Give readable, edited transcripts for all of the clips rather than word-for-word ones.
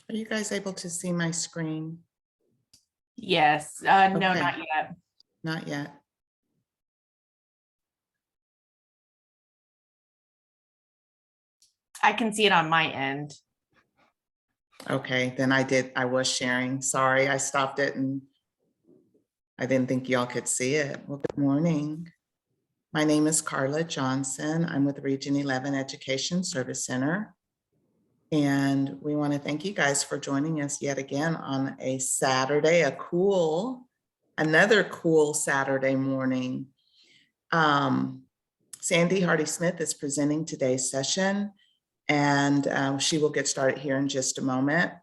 Are you guys able to see my screen? Yes, no, Okay. not yet. Not yet. I can see it on my end. Okay, then I was sharing. Sorry, I stopped it and I didn't think y'all could see it. Well, good morning. My name is Carla Johnson. I'm with Region 11 Education Service Center. And we want to thank you guys for joining us yet again on a Saturday, another cool Saturday morning. Sandy Hardy-Smith is presenting today's session, and she will get started here in just a moment.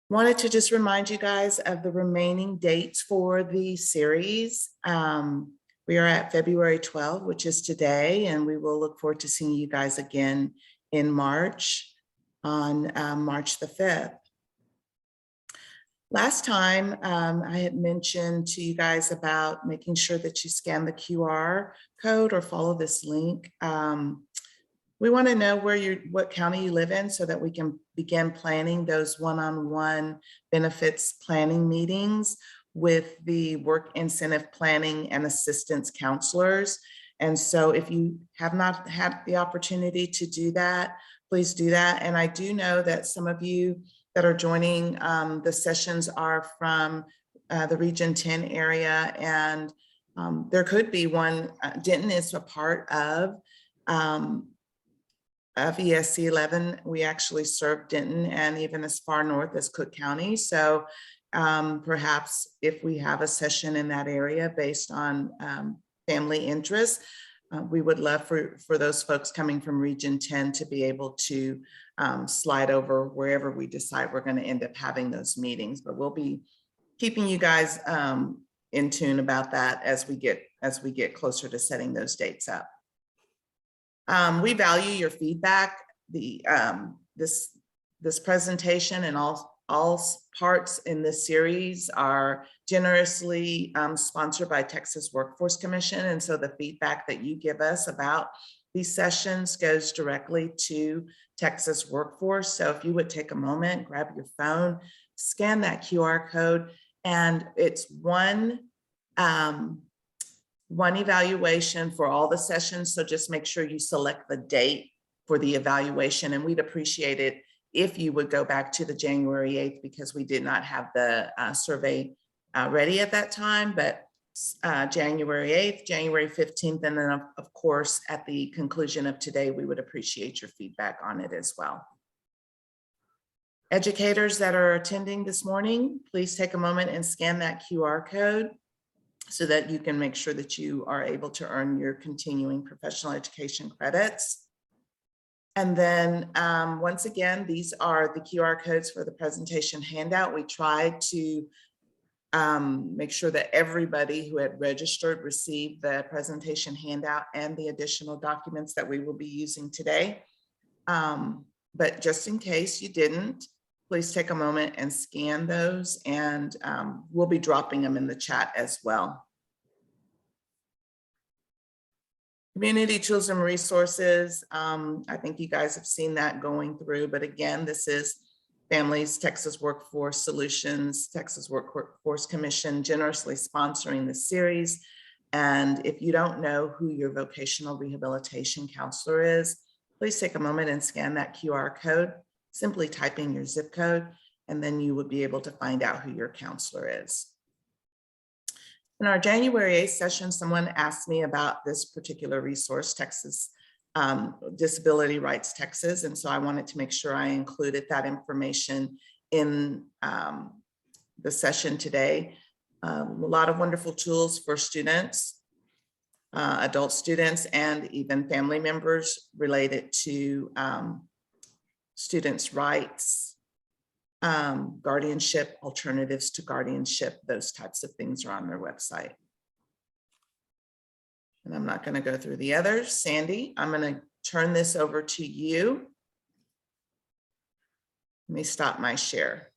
Wanted to just remind you guys of the remaining dates for the series. We are at February 12th, which is today, and we will look forward to seeing you guys again in March, on March the 5th. Last time, I had mentioned to you guys about making sure that you scan the QR code or follow this link. We want to know what county you live in so that we can begin planning those one-on-one benefits planning meetings with the work incentive planning and assistance counselors. And so if you have not had the opportunity to do that, please do that. And I do know that some of you that are joining the sessions are from the Region 10 area, and there could be one. Denton is a part of ESC 11. We actually serve Denton and even as far north as Cook County. So perhaps if we have a session in that area based on family interests, we would love for those folks coming from Region 10 to be able to slide over wherever we decide we're going to end up having those meetings. But we'll be keeping you guys in tune about that as we get closer to setting those dates up. We value your feedback. This presentation and all parts in this series are generously sponsored by Texas Workforce Commission. And so the feedback that you give us about these sessions goes directly to Texas Workforce. So if you would take a moment, grab your phone, scan that QR code, and it's one evaluation for all the sessions. So just make sure you select the date for the evaluation. And we'd appreciate it if you would go back to the January 8th, because we did not have the survey ready at that time, but January 8th, January 15th, and then of course, at the conclusion of today, we would appreciate your feedback on it as well. Educators that are attending this morning, please take a moment and scan that QR code so that you can make sure that you are able to earn your continuing professional education credits. And then once again, these are the QR codes for the presentation handout. We tried to make sure that everybody who had registered received the presentation handout and the additional documents that we will be using today. But just in case you didn't, please take a moment and scan those, and we'll be dropping them in the chat as well. Community tools and resources. I think you guys have seen that going through, but again, this is Families Texas Workforce Solutions, Texas Workforce Commission generously sponsoring this series. And if you don't know who your vocational rehabilitation counselor is, please take a moment and scan that QR code, simply type in your zip code, and then you would be able to find out who your counselor is. In our January 8th session, someone asked me about this particular resource, Texas Disability Rights Texas. And so I wanted to make sure I included that information in the session today. A lot of wonderful tools for students, adult students, and even family members related to students' rights, guardianship, alternatives to guardianship, those types of things are on their website. And I'm not going to go through the others. Sandy, I'm going to turn this over to you. Let me stop my share.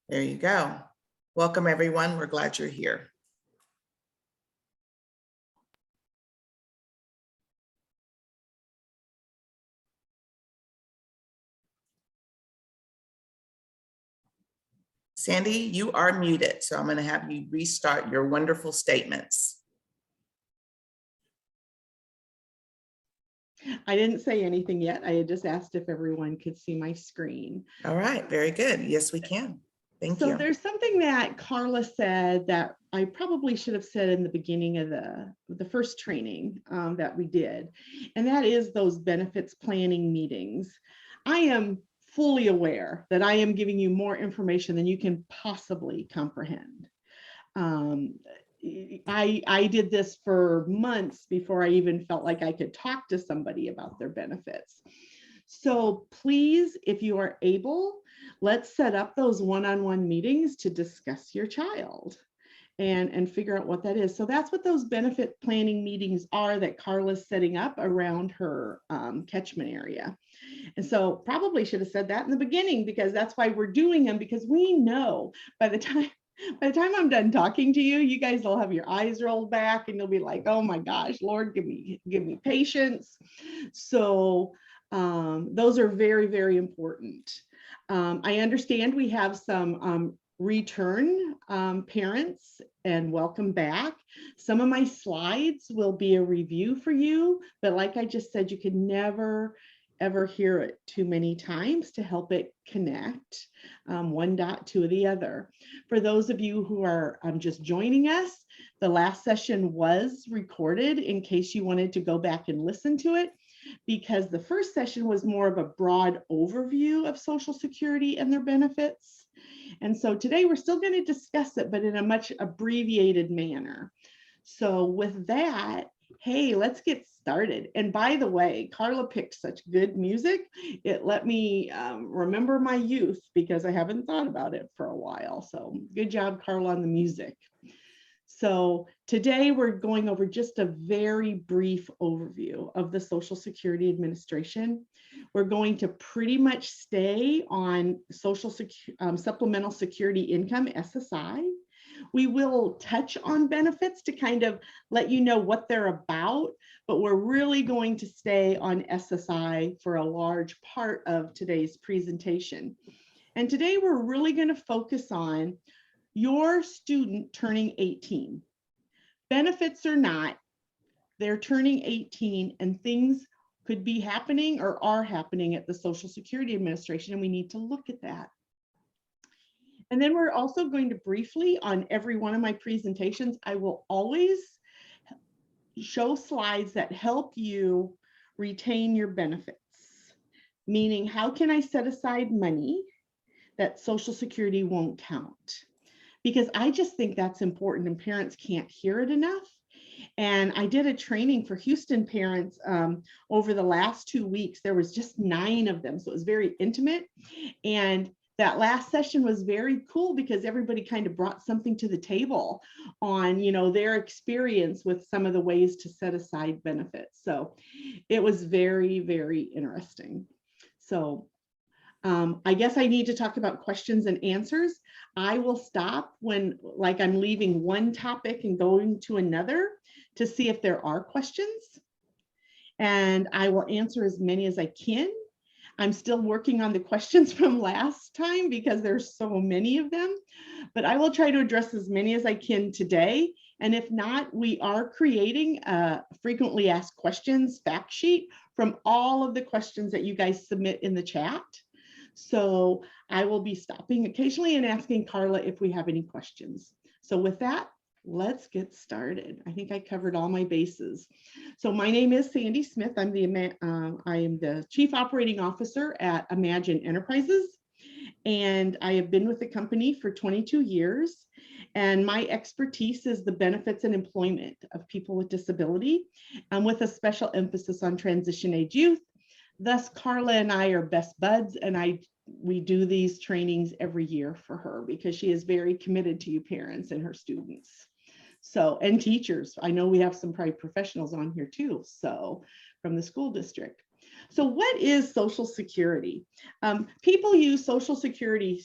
There you go. Welcome, everyone. We're glad you're here. Sandy, you are muted, so I'm going to have you restart your wonderful statements. I didn't say anything yet. I had just asked if everyone could see my screen. All right, very good. Yes, we can. Thank So you. there's something that Carla said that I probably should have said in the beginning of the first training that we did, and that is those benefits planning meetings. I am fully aware that I am giving you more information than you can possibly comprehend. I did this for months before I even felt like I could talk to somebody about their benefits. So please, if you are able, let's set up those one-on-one meetings to discuss your child and figure out what that is. So that's what those benefit planning meetings are that Carla's setting up around her catchment area. And so probably should have said that in the beginning, because that's why we're doing them, because we know by the time I'm done talking to you, you guys will have your eyes rolled back and you'll be like, oh my gosh, Lord, give me patience. So those are very, very important. I understand we have some return parents, and welcome back. Some of my slides will be a review for you, but like I just said, you can never ever hear it too many times to help it connect one dot to the other. For those of you who are just joining us, the last session was recorded in case you wanted to go back and listen to it, because the first session was more of a broad overview of Social Security and their benefits. And so today we're still going to discuss it, but in a much abbreviated manner. So with that, hey, let's get started. And by the way, Carla picked such good music. It let me remember my youth, because I haven't thought about it for a while. So good job, Carla, on the music. So today we're going over just a very brief overview of the Social Security Administration. We're going to pretty much stay on Supplemental Security Income, SSI. We will touch on benefits to kind of let you know what they're about, but we're really going to stay on SSI for a large part of today's presentation. And today we're really going to focus on your student turning 18. Benefits or not, they're turning 18 and things could be happening or are happening at the Social Security Administration, and we need to look at that. And then we're also going to briefly, on every one of my presentations, I will always show slides that help you retain your benefits. Meaning, how can I set aside money that Social Security won't count? Because I just think that's important and parents can't hear it enough. And I did a training for Houston parents over the last 2 weeks. There was just 9 of them, so it was very intimate. And that last session was very cool because everybody kind of brought something to the table on, their experience with some of the ways to set aside benefits. So it was very, very interesting. So I guess I need to talk about questions and answers. I will stop when, like, I'm leaving one topic and going to another to see if there are questions. And I will answer as many as I can. I'm still working on the questions from last time because there's so many of them, but I will try to address as many as I can today. And if not, we are creating a frequently asked questions fact sheet from all of the questions that you guys submit in the chat. So I will be stopping occasionally and asking Carla if we have any questions. So with that, let's get started. I think I covered all my bases. So my name is Sandy Smith. I am the Chief Operating Officer at Imagine Enterprises, and I have been with the company for 22 years. And my expertise is the benefits and employment of people with disability, with a special emphasis on transition age youth. Thus, Carla and I are best buds, and we do these trainings every year for her because she is very committed to you parents and her students. So, and teachers. I know we have some probably professionals on here too, so from the school district. So what is Social Security? People use Social Security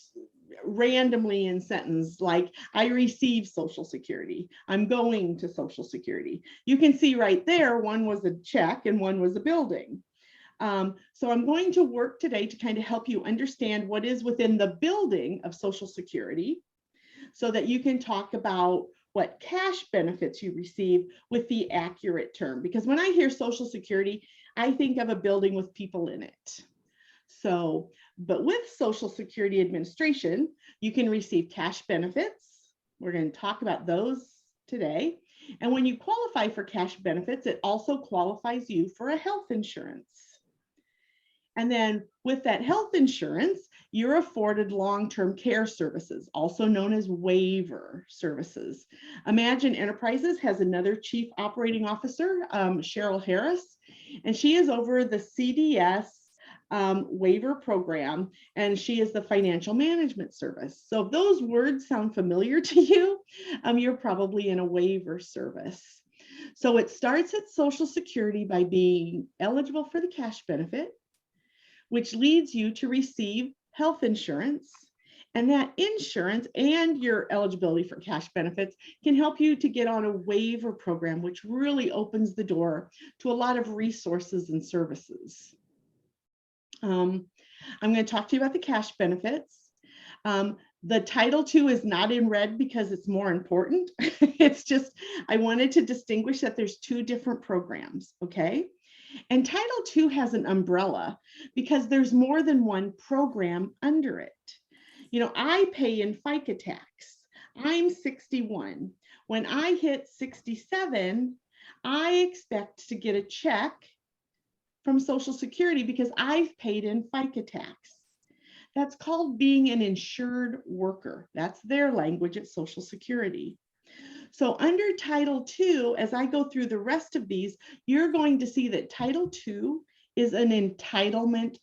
randomly in sentence, like, I receive Social Security, I'm going to Social Security. You can see right there, one was a check and one was a building. So I'm going to work today to kind of help you understand what is within the building of Social Security so that you can talk about what cash benefits you receive with the accurate term. Because when I hear Social Security, I think of a building with people in it. So, but with Social Security Administration, you can receive cash benefits. We're going to talk about those today. And when you qualify for cash benefits, it also qualifies you for a health insurance. And then with that health insurance, you're afforded long-term care services, also known as waiver services. Imagine Enterprises has another chief operating officer, Cheryl Harris, and she is over the CDS waiver program, and she is the financial management service. So if those words sound familiar to you, you're probably in a waiver service. So it starts at Social Security by being eligible for the cash benefit, which leads you to receive health insurance. And that insurance and your eligibility for cash benefits can help you to get on a waiver program, which really opens the door to a lot of resources and services. I'm going to talk to you about the cash benefits. The Title II is not in red because it's more important. It's just, I wanted to distinguish that there's two different programs, okay? And Title II has an umbrella because there's more than one program under it. You know, I pay in FICA tax. I'm 61. When I hit 67, I expect to get a check from Social Security because I've paid in FICA tax. That's called being an insured worker. That's their language at Social Security. So under Title II, as I go through the rest of these, you're going to see that Title II is an entitlement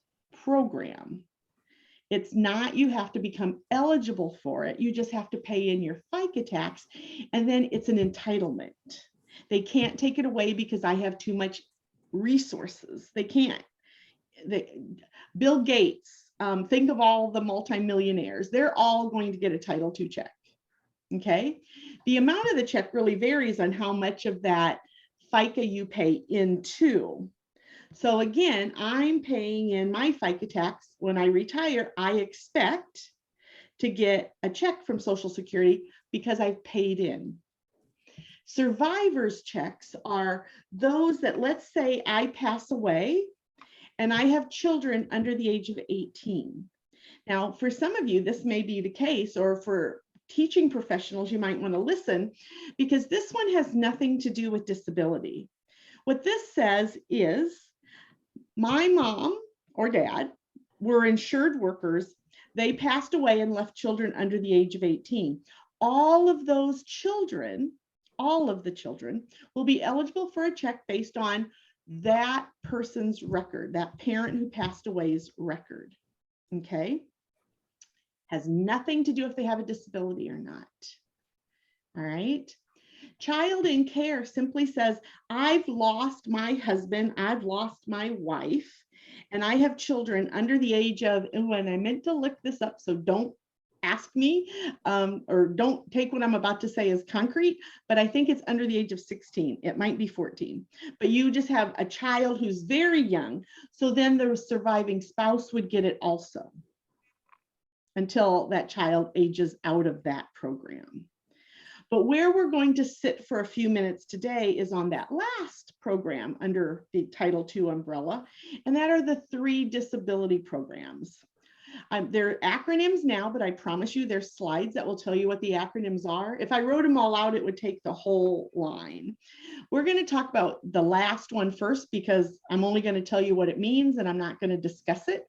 program. It's not, you have to become eligible for it. You just have to pay in your FICA tax, and then it's an entitlement. They can't take it away because I have too much resources. They can't. Bill Gates, think of all the multimillionaires. They're all going to get a Title II check. Okay. The amount of the check really varies on how much of that FICA you pay into. So again, I'm paying in my FICA tax. When I retire, I expect to get a check from Social Security because I've paid in. Survivors checks are those that, let's say I pass away and I have children under the age of 18. Now, for some of you, this may be the case, or for teaching professionals, you might want to listen, because this one has nothing to do with disability. What this says is my mom or dad were insured workers. They passed away and left children under the age of 18. All of those children, all of the children will be eligible for a check based on that person's record, that parent who passed away's record. Okay. Has nothing to do if they have a disability or not. All right. Child in care simply says, I've lost my husband, I've lost my wife, and I have children under the age of, and I meant to look this up, so don't ask me, or don't take what I'm about to say as concrete, but I think it's under the age of 16. It might be 14, but you just have a child who's very young. So then the surviving spouse would get it also until that child ages out of that program. But where we're going to sit for a few minutes today is on that last program under the Title II umbrella, and that are the 3 disability programs. They're acronyms now, but I promise you there's slides that will tell you what the acronyms are. If I wrote them all out, it would take the whole line. We're going to talk about the last one first because I'm only going to tell you what it means and I'm not going to discuss it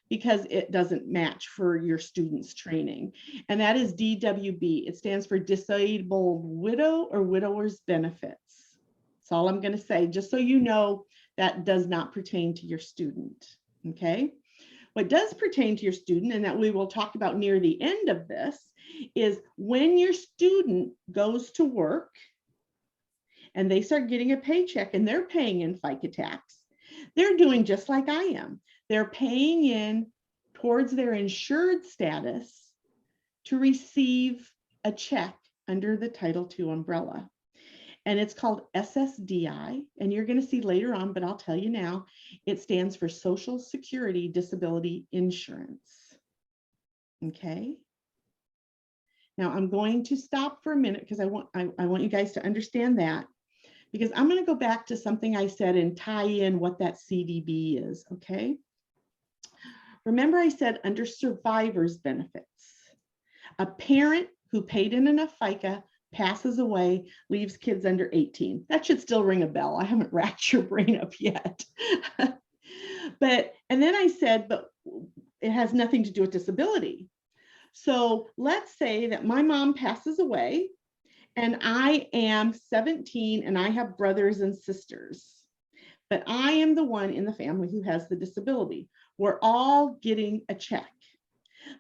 because it doesn't match for your students' training. And that is DWB. It stands for Disabled Widow or Widower's Benefits. That's all I'm going to say, just so you know that does not pertain to your student, okay? What does pertain to your student, and that we will talk about near the end of this, is when your student goes to work and they start getting a paycheck and they're paying in FICA tax, they're doing just like I am. They're paying in towards their insured status to receive a check under the Title II umbrella. and it's called SSDI. And you're going to see later on, but I'll tell you now, it stands for Social Security Disability Insurance. Okay. Now I'm going to stop for a minute because I want you guys to understand that, because I'm going to go back to something I said and tie in what that CDB is. Okay. Remember I said under survivors benefits, a parent who paid in enough FICA passes away, leaves kids under 18. That should still ring a bell. I haven't racked your brain up yet. And then I said, but it has nothing to do with disability. So let's say that my mom passes away and I am 17 and I have brothers and sisters, but I am the one in the family who has the disability. We're all getting a check.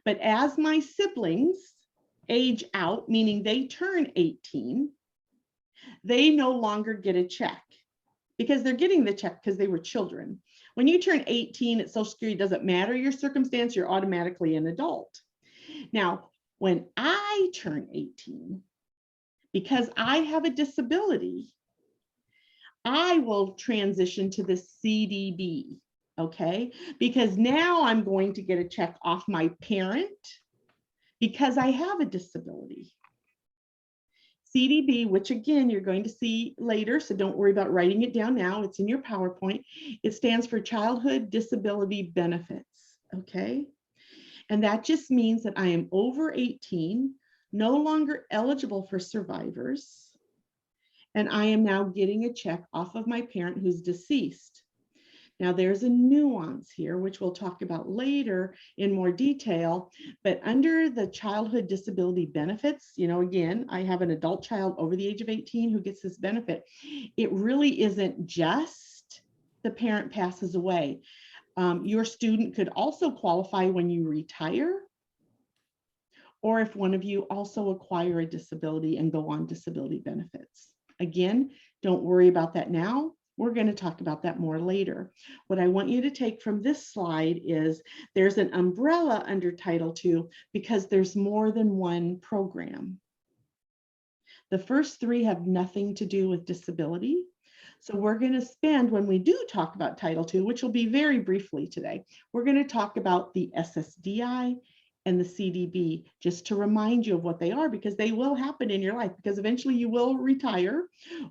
But as my siblings age out, meaning they turn 18, they no longer get a check because they're getting the check because they were children. When you turn 18 at Social Security, it doesn't matter your circumstance, you're automatically an adult. Now, when I turn 18, because I have a disability, I will transition to the CDB, okay? Because now I'm going to get a check off my parent because I have a disability. CDB, which again, you're going to see later, so don't worry about writing it down now. It's in your PowerPoint. It stands for Childhood Disability Benefits, okay? And that just means that I am over 18, no longer eligible for survivors, and I am now getting a check off of my parent who's deceased. Now there's a nuance here, which we'll talk about later in more detail, but under the childhood disability benefits, you know, again, I have an adult child over the age of 18 who gets this benefit. It really isn't just the parent passes away. Your student could also qualify when you retire, or if one of you also acquire a disability and go on disability benefits. Again, don't worry about that now. We're going to talk about that more later. What I want you to take from this slide is there's an umbrella under Title II because there's more than one program. The first three have nothing to do with disability. So we're going to spend, when we do talk about Title II, which will be very briefly today, we're going to talk about the SSDI and the CDB, just to remind you of what they are, because they will happen in your life, because eventually you will retire,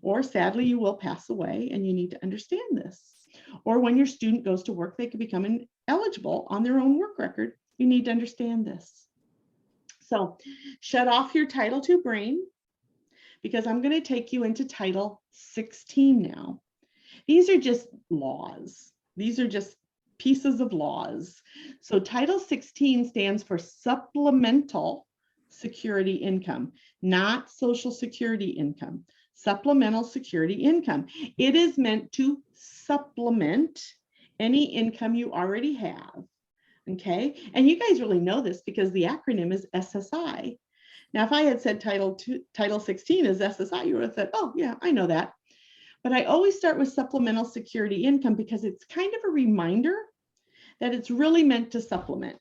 or sadly you will pass away, and you need to understand this. Or when your student goes to work, they could become ineligible on their own work record. You need to understand this. So shut off your Title II brain, because I'm going to take you into Title 16 now. These are just laws. These are just pieces of laws. So Title 16 stands for Supplemental Security Income, not Social Security income. Supplemental Security Income. It is meant to supplement any income you already have. Okay, and you guys really know this because the acronym is SSI. Now, if I had said Title 16 is SSI, you would have said, oh yeah, I know that. But I always start with supplemental security income because it's kind of a reminder that it's really meant to supplement.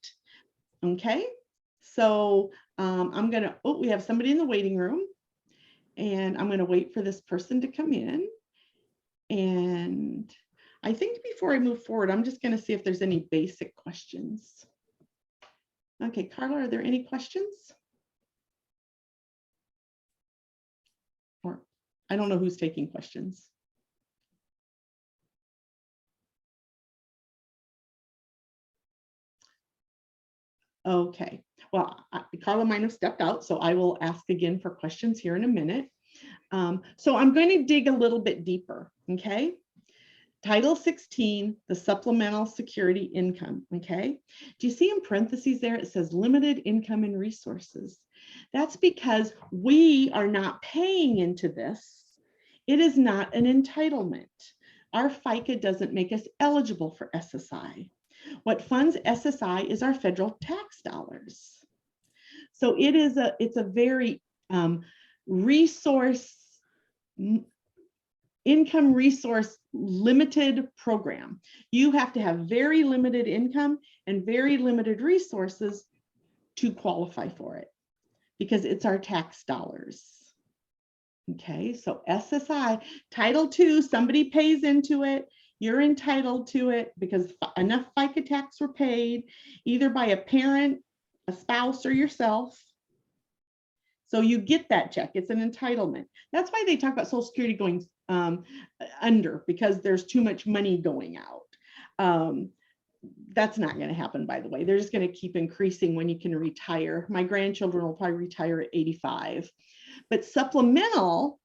Okay, so I'm gonna, oh, we have somebody in the waiting room, and I'm gonna wait for this person to come in. And I think before I move forward, I'm just gonna see if there's any basic questions. Okay, Carla, are there any questions? Or I don't know who's taking questions. Okay, well, Carla might have stepped out, so I will ask again for questions here in a minute. So I'm going to dig a little bit deeper, okay? Title 16, the supplemental security income, okay? Do you see in parentheses there, it says limited income and resources. That's because we are not paying into this. It is not an entitlement. Our FICA doesn't make us eligible for SSI. What funds SSI is our federal tax dollars. So it's a very income resource limited program. You have to have very limited income and very limited resources to qualify for it because it's our tax dollars. Okay, so SSI, Title II, somebody pays into it, you're entitled to it because enough FICA tax were paid either by a parent, a spouse, or yourself. So you get that check. It's an entitlement. That's why they talk about Social Security going under, because there's too much money going out. That's not going to happen, by the way. They're just going to keep increasing when you can retire. My grandchildren will probably retire at 85. But supplemental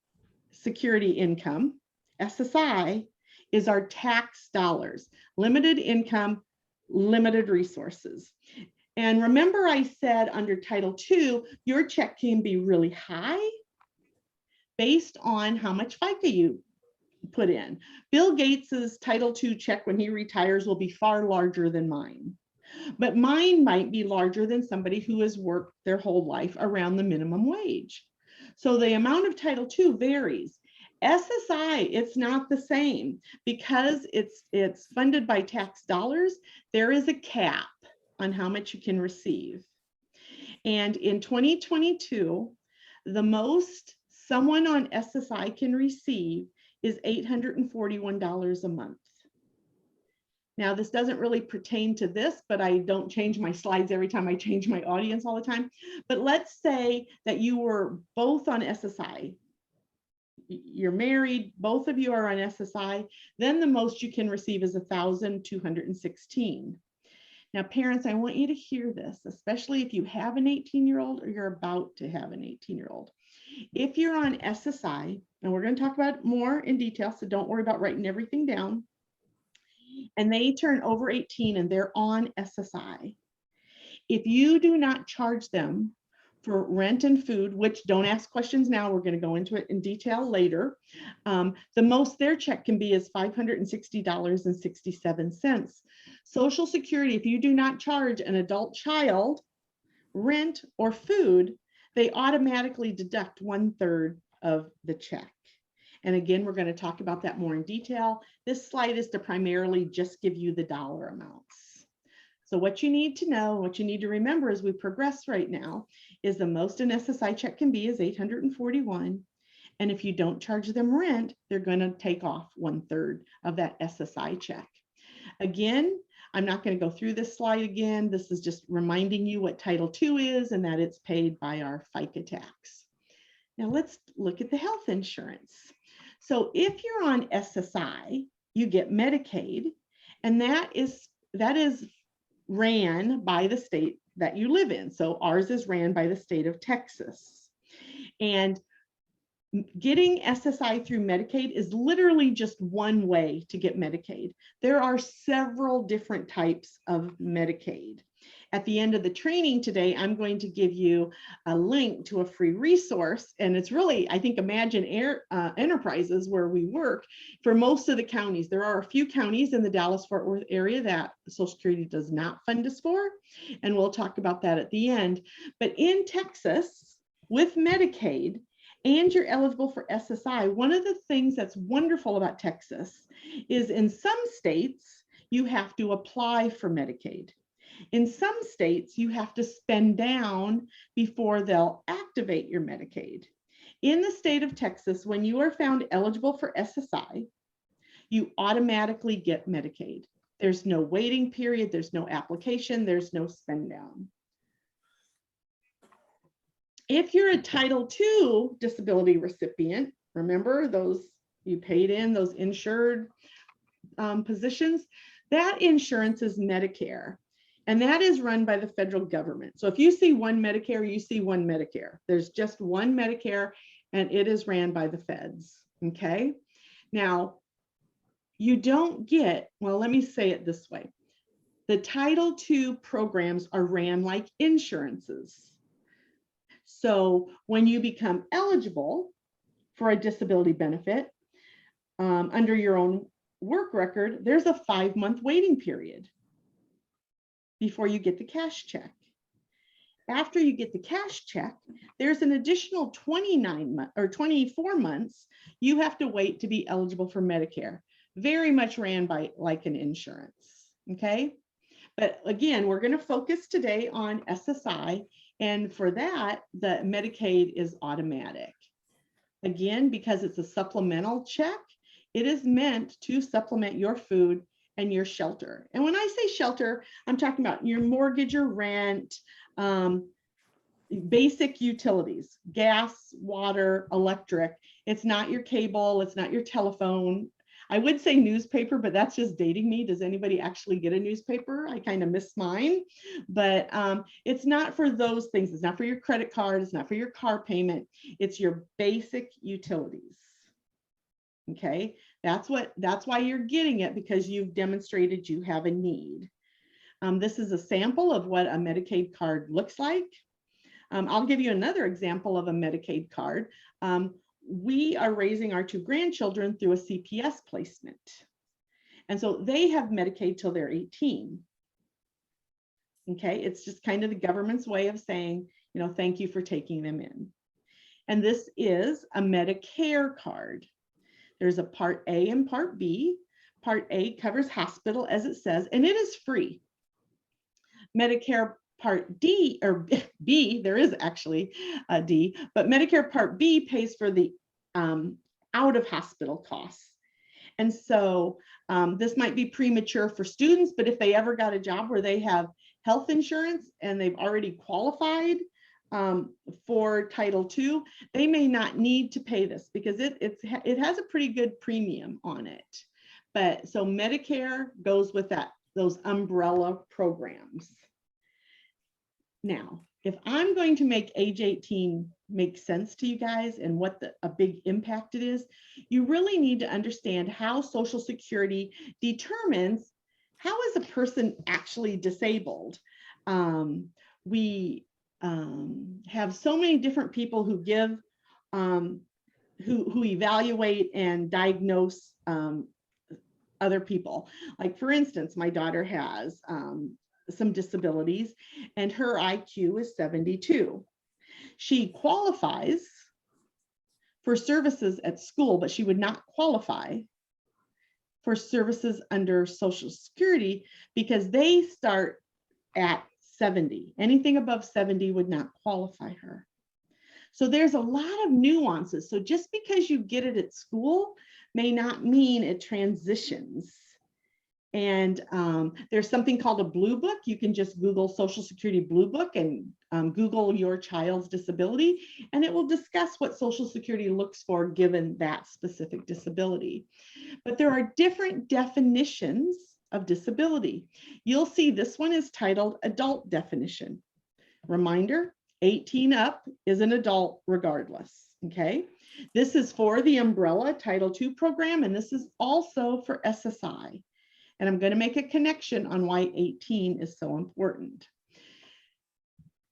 security income, SSI, is our tax dollars, limited income, limited resources. And remember I said under Title II, your check can be really high based on how much FICA you put in. Bill Gates's Title II check when he retires will be far larger than mine. But mine might be larger than somebody who has worked their whole life around the minimum wage. So the amount of Title II varies. SSI, it's not the same because it's funded by tax dollars. There is a cap on how much you can receive. And in 2022, the most someone on SSI can receive is $841 a month. Now, this doesn't really pertain to this, but I don't change my slides every time I change my audience all the time. But let's say that you were both on SSI. You're married, both of you are on SSI, then the most you can receive is $1,216. Now, parents, I want you to hear this, especially if you have an 18-year-old or you're about to have an 18-year-old. If you're on SSI, and we're going to talk about it more in detail, so don't worry about writing everything down, and they turn over 18 and they're on SSI, if you do not charge them for rent and food, which don't ask questions now, we're going to go into it in detail later, the most their check can be is $560.67. Social Security, if you do not charge an adult child rent or food, they automatically deduct 1/3 of the check. And again, we're going to talk about that more in detail. This slide is to primarily just give you the dollar amounts. So what you need to know, what you need to remember as we progress right now is the most an SSI check can be is $841. And if you don't charge them rent, they're going to take off 1/3 of that SSI check. Again, I'm not going to go through this slide again. This is just reminding you what Title II is and that it's paid by our FICA tax. Now let's look at the health insurance. So if you're on SSI, you get Medicaid, and that is ran by the state that you live in. So ours is ran by the state of Texas. And getting SSI through Medicaid is literally just one way to get Medicaid. There are several different types of Medicaid. At the end of the training today, I'm going to give you a link to a free resource. And it's really, I think, Imagine Enterprises where we work for most of the counties. There are a few counties in the Dallas-Fort Worth area that Social Security does not fund us for. And we'll talk about that at the end. But in Texas, with Medicaid, and you're eligible for SSI, one of the things that's wonderful about Texas is in some states, you have to apply for Medicaid. In some states, you have to spend down before they'll activate your Medicaid. In the state of Texas, when you are found eligible for SSI, you automatically get Medicaid. There's no waiting period, there's no application, there's no spend down. If you're a Title II disability recipient, remember those you paid in, those insured positions, that insurance is Medicare. And that is run by the federal government. So if you see one Medicare, you see one Medicare. There's just one Medicare and it is ran by the feds, okay? Now, you don't get, well, let me say it this way. The Title II programs are ran like insurances. So when you become eligible for a disability benefit under your own work record, there's a 5-month waiting period before you get the cash check. After you get the cash check, there's an additional 24 months you have to wait to be eligible for Medicare. Very much ran by like an insurance, okay? But again, we're going to focus today on SSI, and for that, the Medicaid is automatic. Again, because it's a supplemental check, it is meant to supplement your food and your shelter. And when I say shelter, I'm talking about your mortgage, your rent, basic utilities, gas, water, electric. It's not your cable, it's not your telephone. I would say newspaper, but that's just dating me. Does anybody actually get a newspaper? I kind of miss mine, but it's not for those things. It's not for your credit card. It's not for your car payment. It's your basic utilities. Okay, that's why you're getting it, because you've demonstrated you have a need. This is a sample of what a Medicaid card looks like. I'll give you another example of a Medicaid card. We are raising our 2 grandchildren through a CPS placement. And so they have Medicaid till they're 18. Okay, it's just kind of the government's way of saying, you know, thank you for taking them in. And this is a Medicare card. There's a Part A and Part B. Part A covers hospital, as it says, and it is free. Medicare Part D or B, there is actually a D, but Medicare Part B pays for the out of hospital costs. And so this might be premature for students, but if they ever got a job where they have health insurance and they've already qualified for Title II, they may not need to pay this because it has a pretty good premium on it. But so Medicare goes with that, those umbrella programs. Now, if I'm going to make age 18 make sense to you guys and what a big impact it is, you really need to understand how Social Security determines how is a person actually disabled. We have so many different people who give, who evaluate and diagnose other people. Like for instance, my daughter has some disabilities and her IQ is 72. She qualifies for services at school, but she would not qualify for services under Social Security because they start at 70. Anything above 70 would not qualify her. So there's a lot of nuances. So just because you get it at school may not mean it transitions. And there's something called a blue book. You can just Google Social Security Blue Book and Google your child's disability, and it will discuss what Social Security looks for given that specific disability. But there are different definitions of disability. You'll see this one is titled Adult Definition. Reminder, 18 up is an adult regardless, okay? This is for the umbrella Title II program, and this is also for SSI. And I'm going to make a connection on why 18 is so important.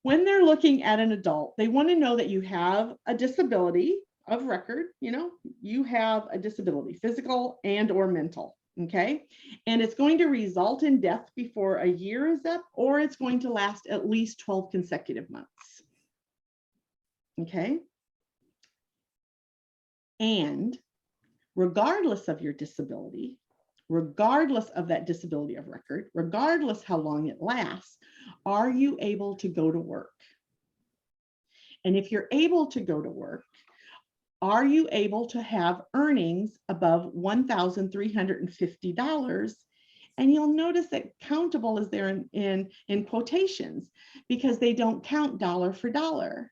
When they're looking at an adult, they want to know that you have a disability of record, you know, you have a disability, physical and or mental, okay? And it's going to result in death before a year is up, or it's going to last at least 12 consecutive months, okay? And regardless of your disability, regardless of that disability of record, regardless how long it lasts, are you able to go to work? And if you're able to go to work, are you able to have earnings above $1,350? And you'll notice that countable is there in quotations because they don't count dollar for dollar.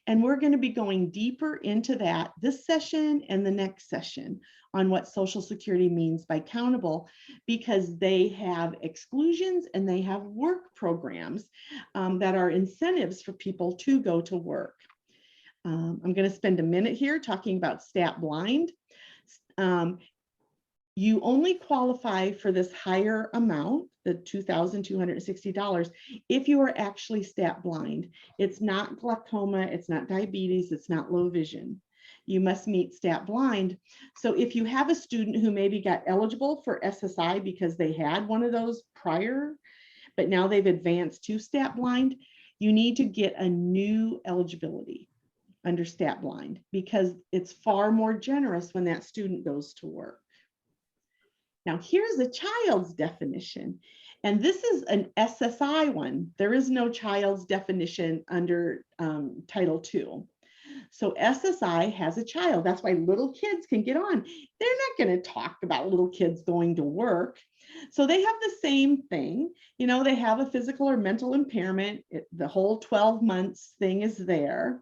And we're going to be going deeper into that this session and the next session on what Social Security means by countable, because they have exclusions and they have work programs that are incentives for people to go to work. I'm going to spend a minute here talking about stat blind. You only qualify for this higher amount, the $2,260, if you are actually stat blind. It's not glaucoma, it's not diabetes, it's not low vision. You must meet stat blind. So if you have a student who maybe got eligible for SSI because they had one of those prior, but now they've advanced to stat blind, you need to get a new eligibility under stat blind because it's far more generous when that student goes to work. Now, here's a child's definition, and this is an SSI one. There is no child's definition under Title II. So SSI has a child. That's why little kids can get on. They're not going to talk about little kids going to work. So they have the same thing. You know, they have a physical or mental impairment. The whole 12 months thing is there.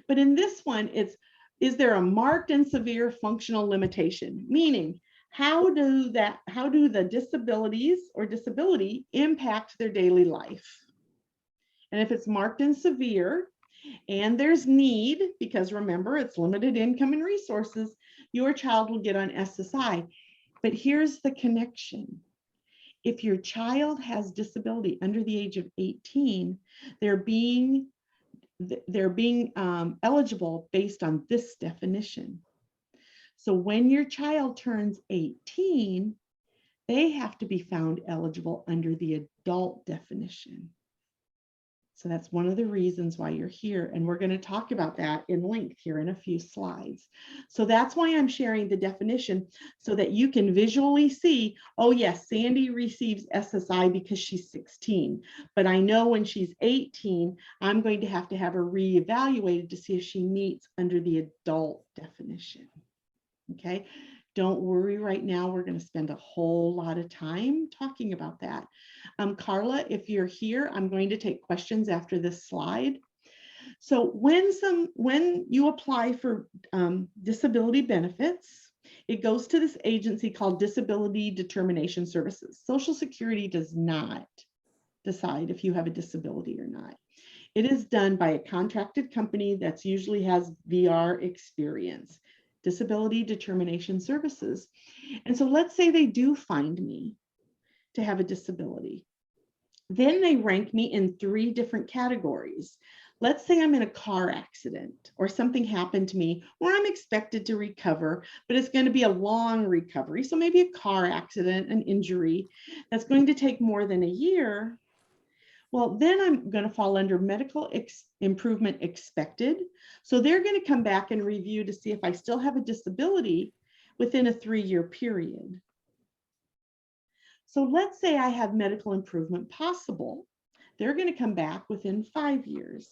But in this one, it's, is there a marked and severe functional limitation? Meaning, how do the disabilities or disability impact their daily life? And if it's marked and severe, and there's need, because remember, it's limited income and resources, your child will get on SSI. But here's the connection. If your child has disability under the age of 18, they're being eligible based on this definition. So when your child turns 18, they have to be found eligible under the adult definition. So that's one of the reasons why you're here. And we're going to talk about that in length here in a few slides. So that's why I'm sharing the definition so that you can visually see, oh yes, Sandy receives SSI because she's 16. But I know when she's 18, I'm going to have her reevaluated to see if she meets under the adult definition. Okay. Don't worry right now. We're going to spend a whole lot of time talking about that. Carla, if you're here, I'm going to take questions after this slide. So when you apply for disability benefits, it goes to this agency called Disability Determination Services. Social Security does not decide if you have a disability or not. It is done by a contracted company that's usually has VR experience. Disability Determination Services. And so let's say they do find me to have a disability. Then they rank me in 3 different categories. Let's say I'm in a car accident or something happened to me where I'm expected to recover, but it's going to be a long recovery. So maybe a car accident, an injury that's going to take more than a year. Well, then I'm going to fall under medical improvement expected. So they're going to come back and review to see if I still have a disability within a 3-year period. So let's say I have medical improvement possible. They're going to come back within 5 years.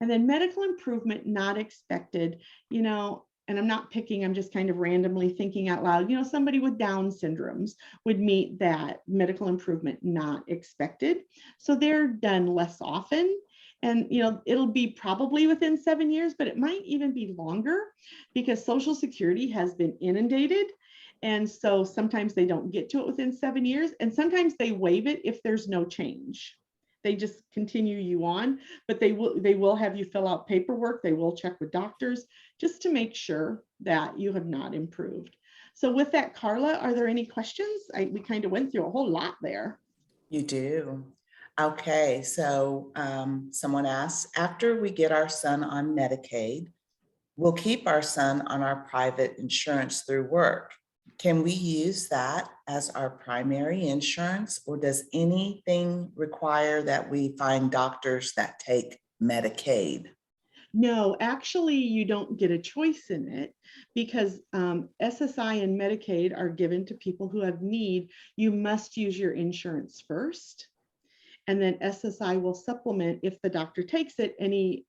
And then medical improvement not expected, you know, and I'm not picking, I'm just kind of randomly thinking out loud, you know, somebody with Down syndromes would meet that medical improvement not expected. So they're done less often. And, you know, it'll be probably within 7 years, but it might even be longer because Social Security has been inundated. And so sometimes they don't get to it within 7 years. And sometimes they waive it if there's no change. They just continue you on, but they will have you fill out paperwork. They will check with doctors just to make sure that you have not improved. So with that, Carla, are there any questions? We kind of went through a whole lot there. You do. Okay, so someone asks, after we get our son on Medicaid, we'll keep our son on our private insurance through work. Can we use that as our primary insurance, or does anything require that we find doctors that take Medicaid? No, actually, you don't get a choice in it because SSI and Medicaid are given to people who have need. You must use your insurance first, and then SSI will supplement if the doctor takes it, any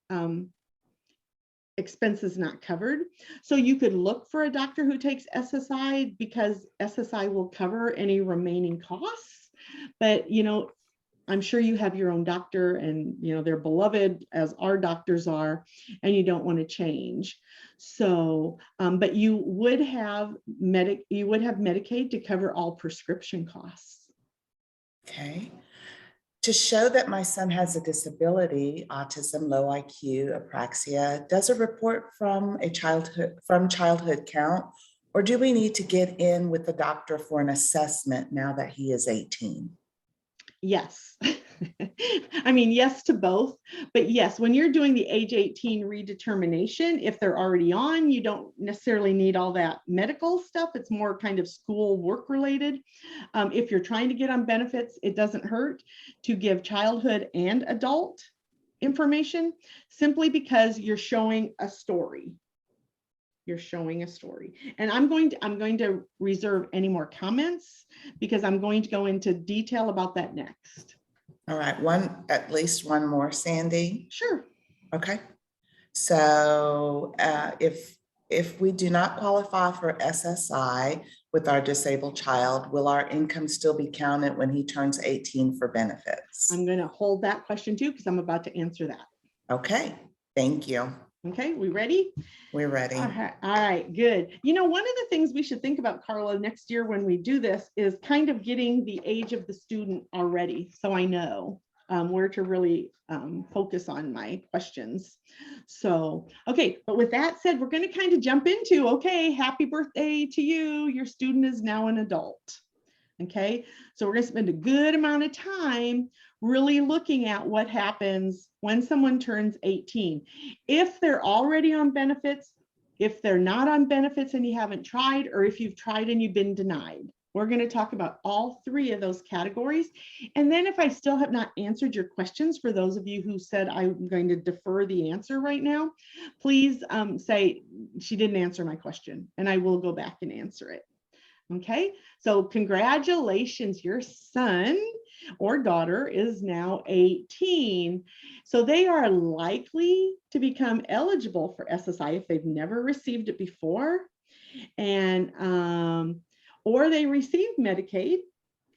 expenses not covered. So you could look for a doctor who takes SSI because SSI will cover any remaining costs. But, you know, I'm sure you have your own doctor and, you know, they're beloved as our doctors are, and you don't want to change. So, but you would have Medicaid to cover all prescription costs. Okay. To show that my son has a disability, autism, low IQ, apraxia, does a report from childhood count, or do we need to get in with the doctor for an assessment now that he is 18? Yes. I mean, yes to both, but yes, when you're doing the age 18 redetermination, if they're already on, you don't necessarily need all that medical stuff. It's more kind of school work related. If you're trying to get on benefits, it doesn't hurt to give childhood and adult information simply because you're showing a story. You're showing a story. And I'm going to reserve any more comments because I'm going to go into detail about that next. All right, at least one more, Sandy. Sure. Okay. So if we do not qualify for SSI with our disabled child, will our income still be counted when he turns 18 for benefits? I'm going to hold that question too, because I'm about to answer that. Okay, thank you. Okay, we ready? We're ready. All right, good. You know, one of the things we should think about, Carla, next year when we do this is kind of getting the age of the student already, so I know where to really focus on my questions. So, okay, but with that said, we're going to kind of jump into, okay, happy birthday to you. Your student is now an adult. Okay, so we're going to spend a good amount of time really looking at what happens when someone turns 18. If they're already on benefits, if they're not on benefits and you haven't tried, or if you've tried and you've been denied. We're going to talk about all three of those categories. And then if I still have not answered your questions, for those of you who said I'm going to defer the answer right now, please say she didn't answer my question, and I will go back and answer it. Okay, so congratulations, your son or daughter is now 18. So they are likely to become eligible for SSI if they've never received it before, and or they received Medicaid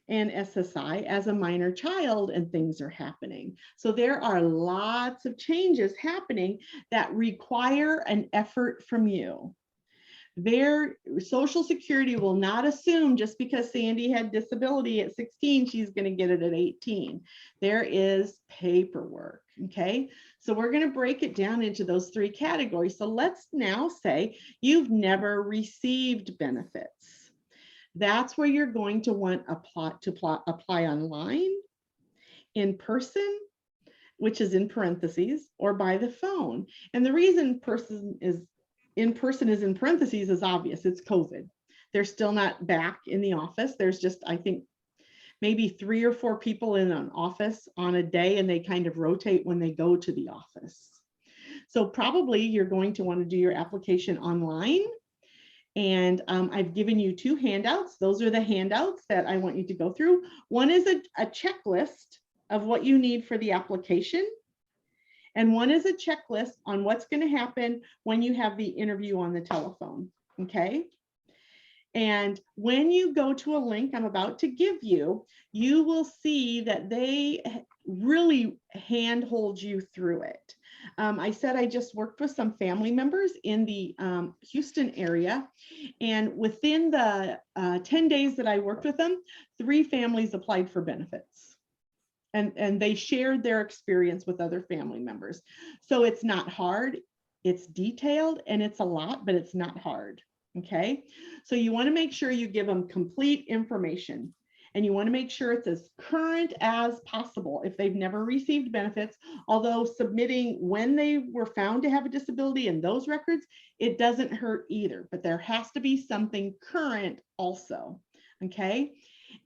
and SSI as a minor child and things are happening. So there are lots of changes happening that require an effort from you. Their Social Security will not assume just because Sandy had disability at 16, she's going to get it at 18. There is paperwork. Okay, so we're going to break it down into those three categories. So let's now say you've never received benefits. That's where you're going to want to apply online, in person, which is in parentheses, or by the phone. And the reason in person is in parentheses is obvious. It's COVID. They're still not back in the office. There's just, I think, maybe 3 or 4 people in an office on a day, and they kind of rotate when they go to the office. So probably you're going to want to do your application online. And I've given you 2 handouts. Those are the handouts that I want you to go through. One is a checklist of what you need for the application. And one is a checklist on what's going to happen when you have the interview on the telephone. Okay. And when you go to a link I'm about to give you, you will see that they really handhold you through it. I said I just worked with some family members in the Houston area, and within the 10 days that I worked with them, 3 families applied for benefits. And they shared their experience with other family members. So it's not hard, it's detailed, and it's a lot, but it's not hard. Okay, so you want to make sure you give them complete information, and you want to make sure it's as current as possible if they've never received benefits. Although submitting when they were found to have a disability in those records, it doesn't hurt either, but there has to be something current also. Okay,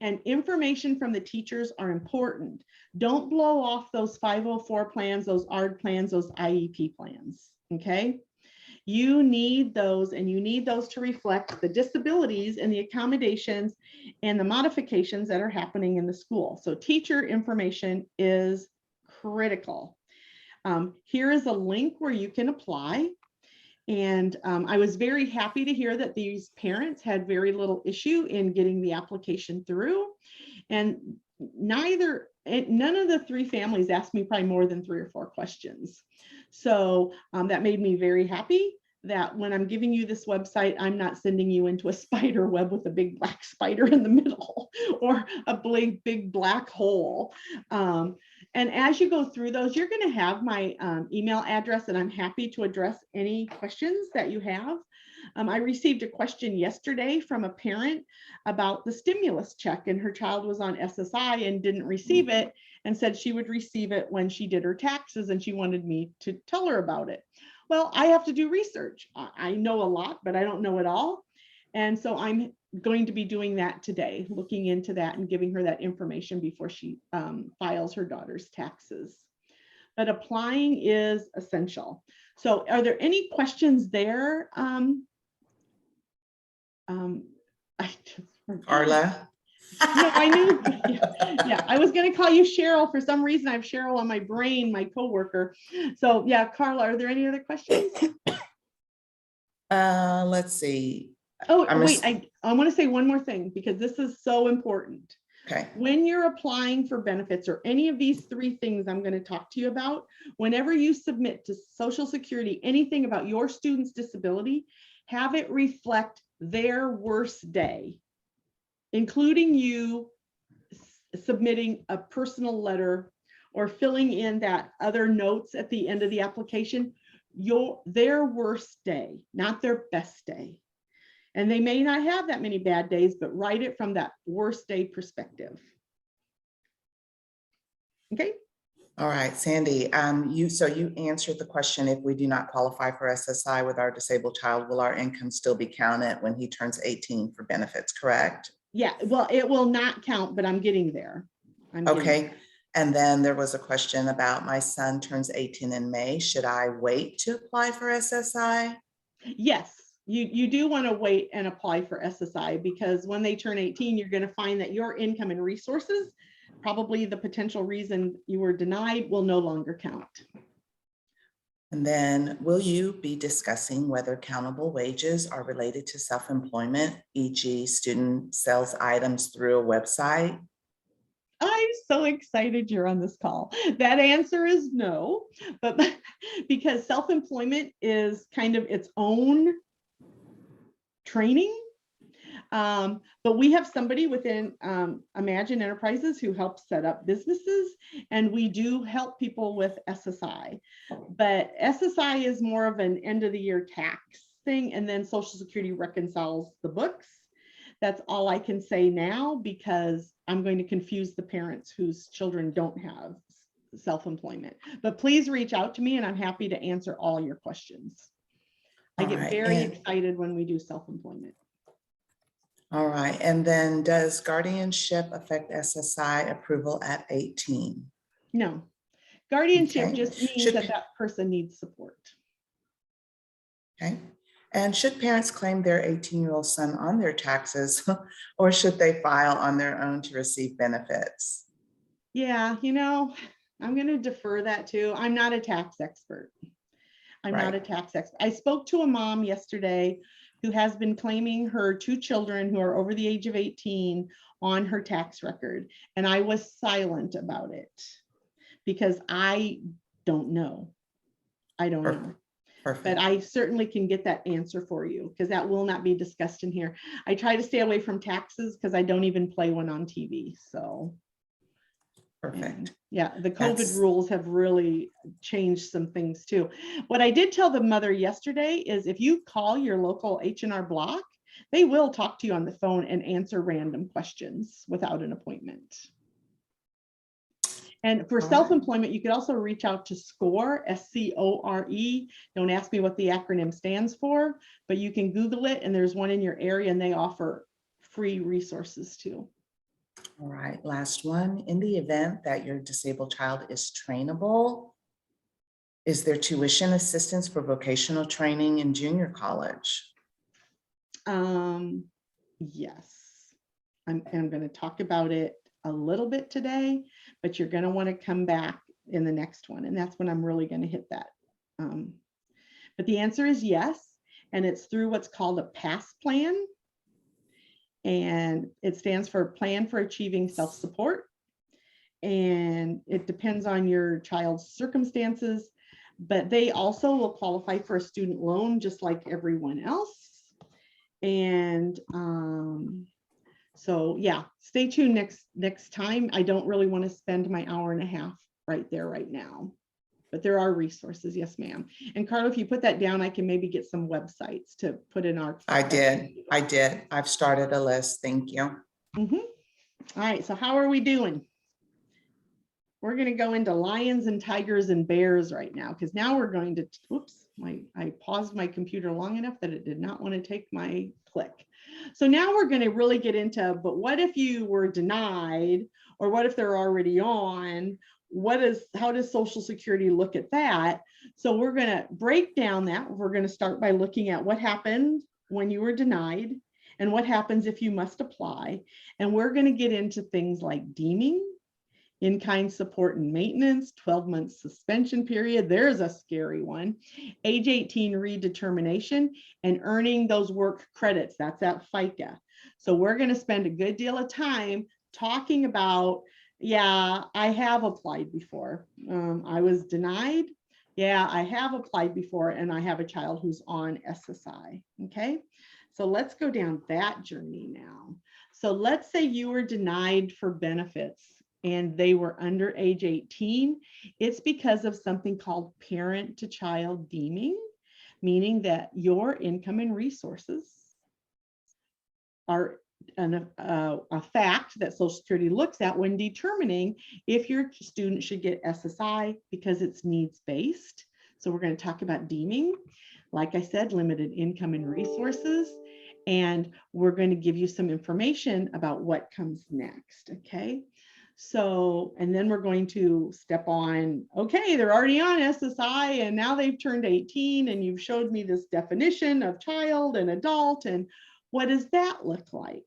and information from the teachers are important. Don't blow off those 504 plans, those ARD plans, those IEP plans. Okay, you need those, and you need those to reflect the disabilities and the accommodations and the modifications that are happening in the school. So teacher information is critical. Here is a link where you can apply. And I was very happy to hear that these parents had very little issue in getting the application through. And none of the 3 families asked me probably more than 3 or 4 questions. So that made me very happy that when I'm giving you this website, I'm not sending you into a spider web with a big black spider in the middle or a big black hole. And as you go through those, you're going to have my email address, and I'm happy to address any questions that you have. I received a question yesterday from a parent about the stimulus check, and her child was on SSI and didn't receive it, and said she would receive it when she did her taxes, and she wanted me to tell her about it. Well, I have to do research. I know a lot, but I don't know it all. And so I'm going to be doing that today, looking into that and giving her that information before she files her daughter's taxes. But applying is essential. So are there any questions there? Carla, No, I knew. Yeah, I was going to call you Cheryl. For some reason, I have Cheryl on my brain, my coworker. So yeah, Carla, are there any other questions? Let's see. Oh, I'm wait, res- I want to say one more thing because this is so important. Okay, When you're applying for benefits or any of these three things I'm going to talk to you about, whenever you submit to Social Security anything about your student's disability, have it reflect their worst day, including you submitting a personal letter or filling in that other notes at the end of the application, their worst day, not their best day. And they may not have that many bad days, but write it from that worst day perspective. Okay. all right, Sandy, you answered the question, if we do not qualify for SSI with our disabled child, will our income still be counted when he turns 18 for benefits, correct? Yeah, well, it will not count, but I'm getting there. Okay, and then there was a question about my son turns 18 in May. Should I wait to apply for SSI? Yes, you do want to wait and apply for SSI because when they turn 18, you're going to find that your income and resources, probably the potential reason you were denied, will no longer count. And then will you be discussing whether countable wages are related to self-employment, e.g. student sells items through a website? I'm so excited you're on this call. That answer is no, but because self-employment is kind of its own training. But we have somebody within Imagine Enterprises who helps set up businesses, and we do help people with SSI. But SSI is more of an end of the year tax thing, and then Social Security reconciles the books. That's all I can say now because I'm going to confuse the parents whose children don't have self-employment. But please reach out to me and I'm happy to answer all your questions. I get very excited when we do self-employment. All right, and then does guardianship affect SSI approval at 18? No, guardianship Okay. just means that person needs support. Okay. And should parents claim their 18-year-old son on their taxes or should they file on their own to receive benefits? Yeah, I'm going to defer that too. I'm not a tax expert. I spoke to a mom yesterday who has been claiming her 2 children who are over the age of 18 on her tax record. And I was silent about it because I don't know. I don't know. Perfect. But I certainly can get that answer for you because that will not be discussed in here. I try to stay away from taxes because I don't even play one on TV. So perfect. Yeah, the COVID rules have really changed some things too. What I did tell the mother yesterday is if you call your local H&R Block, they will talk to you on the phone and answer random questions without an appointment. And for self-employment, you could also reach out to SCORE, S-C-O-R-E. Don't ask me what the acronym stands for, but you can Google it and there's one in your area and they offer free resources too. All right, last one. In the event that your disabled child is trainable, is there tuition assistance for vocational training in junior college? Yes, I'm going to talk about it a little bit today, but you're going to want to come back in the next one. And that's when I'm really going to hit that. But the answer is yes. And it's through what's called a PASS plan. And it stands for Plan for Achieving Self-Support. And it depends on your child's circumstances, but they also will qualify for a student loan just like everyone else. And so yeah, stay tuned next time. I don't really want to spend my hour and a half right there right now, but there are resources. Yes, ma'am. And Carla, if you put that down, I can maybe get some websites to put in our. I did. I've started a list. Thank you. Mm-hmm. All right. So how are we doing? We're going to go into lions and tigers and bears right now, because now we're going to, whoops, I paused my computer long enough that it did not want to take my click. So now we're going to really get into, but what if you were denied, or what if they're already on? How does Social Security look at that? So we're going to break down that. We're going to start by looking at what happened when you were denied. and what happens if you must apply. And we're going to get into things like deeming, in-kind support and maintenance, 12-month suspension period. There's a scary one. Age 18 redetermination and earning those work credits. That's that FICA. So we're going to spend a good deal of time talking about, yeah, I have applied before. I was denied. Yeah, I have applied before, and I have a child who's on SSI. Okay, so let's go down that journey now. So let's say you were denied for benefits and they were under age 18. It's because of something called parent-to-child deeming, meaning that your income and resources are a fact that Social Security looks at when determining if your student should get SSI because it's needs-based. So we're going to talk about deeming, like I said, limited income and resources, and we're going to give you some information about what comes next, okay? So, and then we're going to step on, okay, they're already on SSI and now they've turned 18 and you've showed me this definition of child and adult, and what does that look like?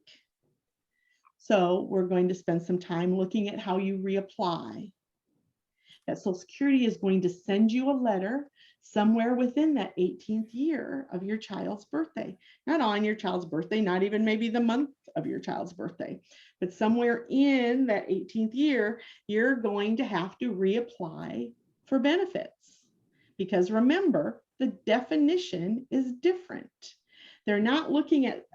So we're going to spend some time looking at how you reapply. That Social Security is going to send you a letter somewhere within that 18th year of your child's birthday. Not on your child's birthday, not even maybe the month of your child's birthday, but somewhere in that 18th year, you're going to have to reapply for benefits. Because remember, the definition is different. They're not looking at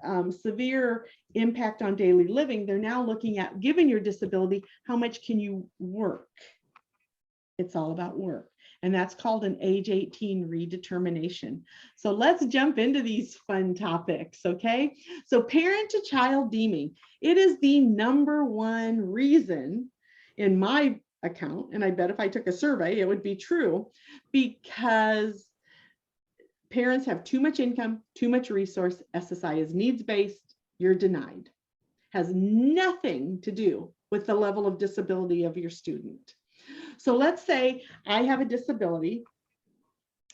severe impact on daily living. They're now looking at, given your disability, how much can you work? It's all about work. And that's called an age 18 redetermination. So let's jump into these fun topics, okay? So parent-to-child deeming. It is the #1 reason in my account, and I bet if I took a survey, it would be true, because parents have too much income, too much resource. SSI is needs-based, you're denied. Has nothing to do with the level of disability of your student. So let's say I have a disability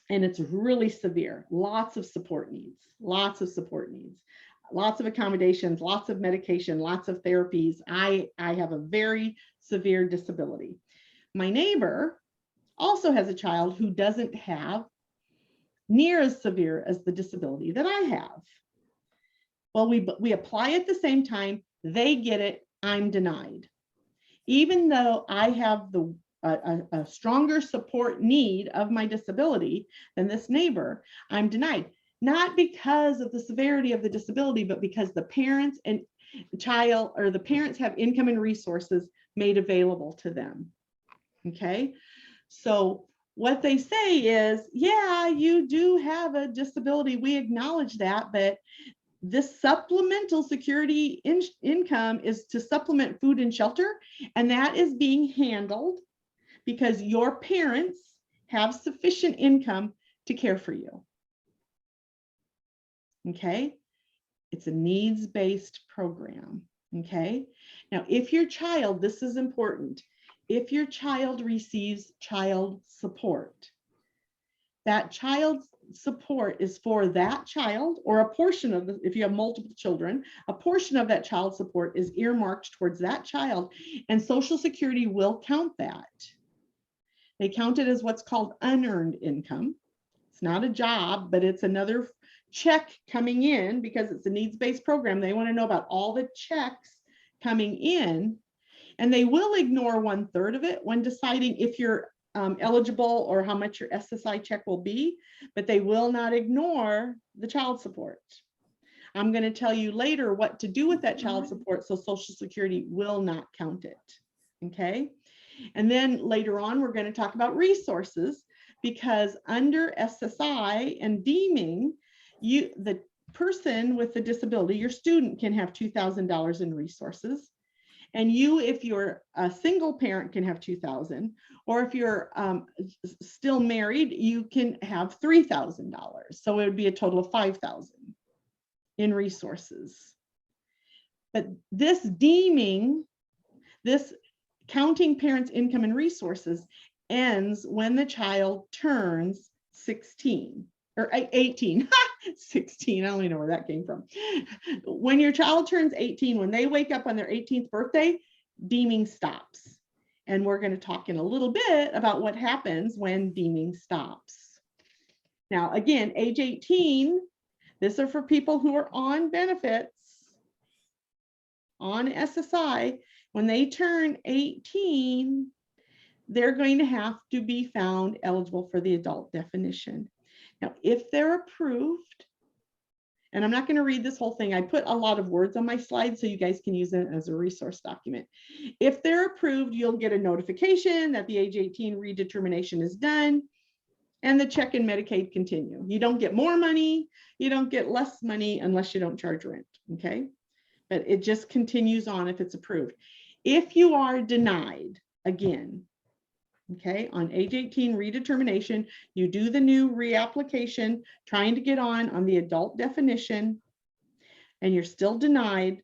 and it's really severe, lots of support needs, lots of accommodations, lots of medication, lots of therapies. I have a very severe disability. My neighbor also has a child who doesn't have near as severe as the disability that I have. Well, we apply at the same time, they get it, I'm denied. Even though I have a stronger support need of my disability than this neighbor, I'm denied. Not because of the severity of the disability, but because the parents and child, or the parents have income and resources made available to them. Okay, so what they say is, yeah, you do have a disability. We acknowledge that, but this supplemental security income is to supplement food and shelter, and that is being handled because your parents have sufficient income to care for you. Okay, it's a needs-based program. Okay, now if your child, this is important, if your child receives child support, that child support is for that child, or a portion of the, if you have multiple children, a portion of that child support is earmarked towards that child, and Social Security will count that. They count it as what's called unearned income. It's not a job, but it's another check coming in because it's a needs-based program. They want to know about all the checks coming in, and they will ignore 1/3 of it when deciding if you're eligible or how much your SSI check will be, but they will not ignore the child support. I'm going to tell you later what to do with that child support, so Social Security will not count it. Okay, and then later on we're going to talk about resources, because under SSI and deeming, the person with the disability, your student, can have $2,000 in resources. And you, if you're a single parent, can have $2,000, or if you're still married, you can have $3,000. So it would be a total of $5,000 in resources. But this deeming, this counting parents' income and resources, ends when the child turns 16 or 18. 16, I don't even know where that came from. When your child turns 18, when they wake up on their 18th birthday, deeming stops. And we're going to talk in a little bit about what happens when deeming stops. Now, again, age 18, this is for people who are on benefits, on SSI. When they turn 18, they're going to have to be found eligible for the adult definition. Now, if they're approved, and I'm not going to read this whole thing, I put a lot of words on my slide so you guys can use it as a resource document. If they're approved, you'll get a notification that the age 18 redetermination is done and the check and Medicaid continue. You don't get more money, you don't get less money unless you don't charge rent, okay? But it just continues on if it's approved. If you are denied, again, okay, on age 18 redetermination, you do the new reapplication, trying to get on the adult definition, and you're still denied,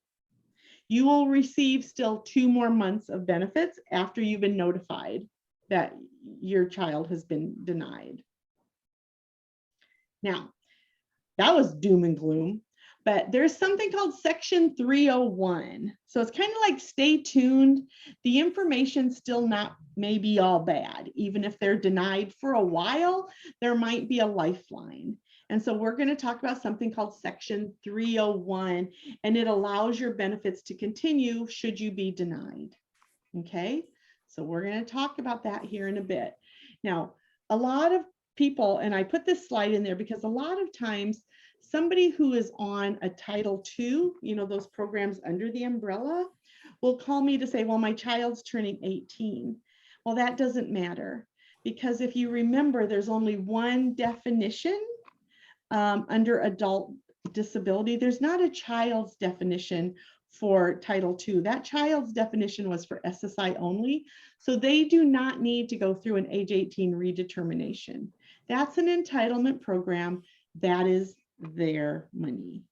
you will receive still 2 more months of benefits after you've been notified that your child has been denied. Now, that was doom and gloom. But there's something called Section 301. So it's kind of like stay tuned. The information still not maybe all bad. Even if they're denied for a while, there might be a lifeline. And so we're going to talk about something called Section 301, and it allows your benefits to continue should you be denied. Okay, so we're going to talk about that here in a bit. Now, a lot of people, and I put this slide in there because a lot of times somebody who is on a Title II, you know, those programs under the umbrella, will call me to say, well, my child's turning 18. Well, that doesn't matter, because if you remember, there's only one definition under adult disability. There's not a child's definition for Title II. That child's definition was for SSI only. So they do not need to go through an age 18 redetermination. That's an entitlement program. That is their money.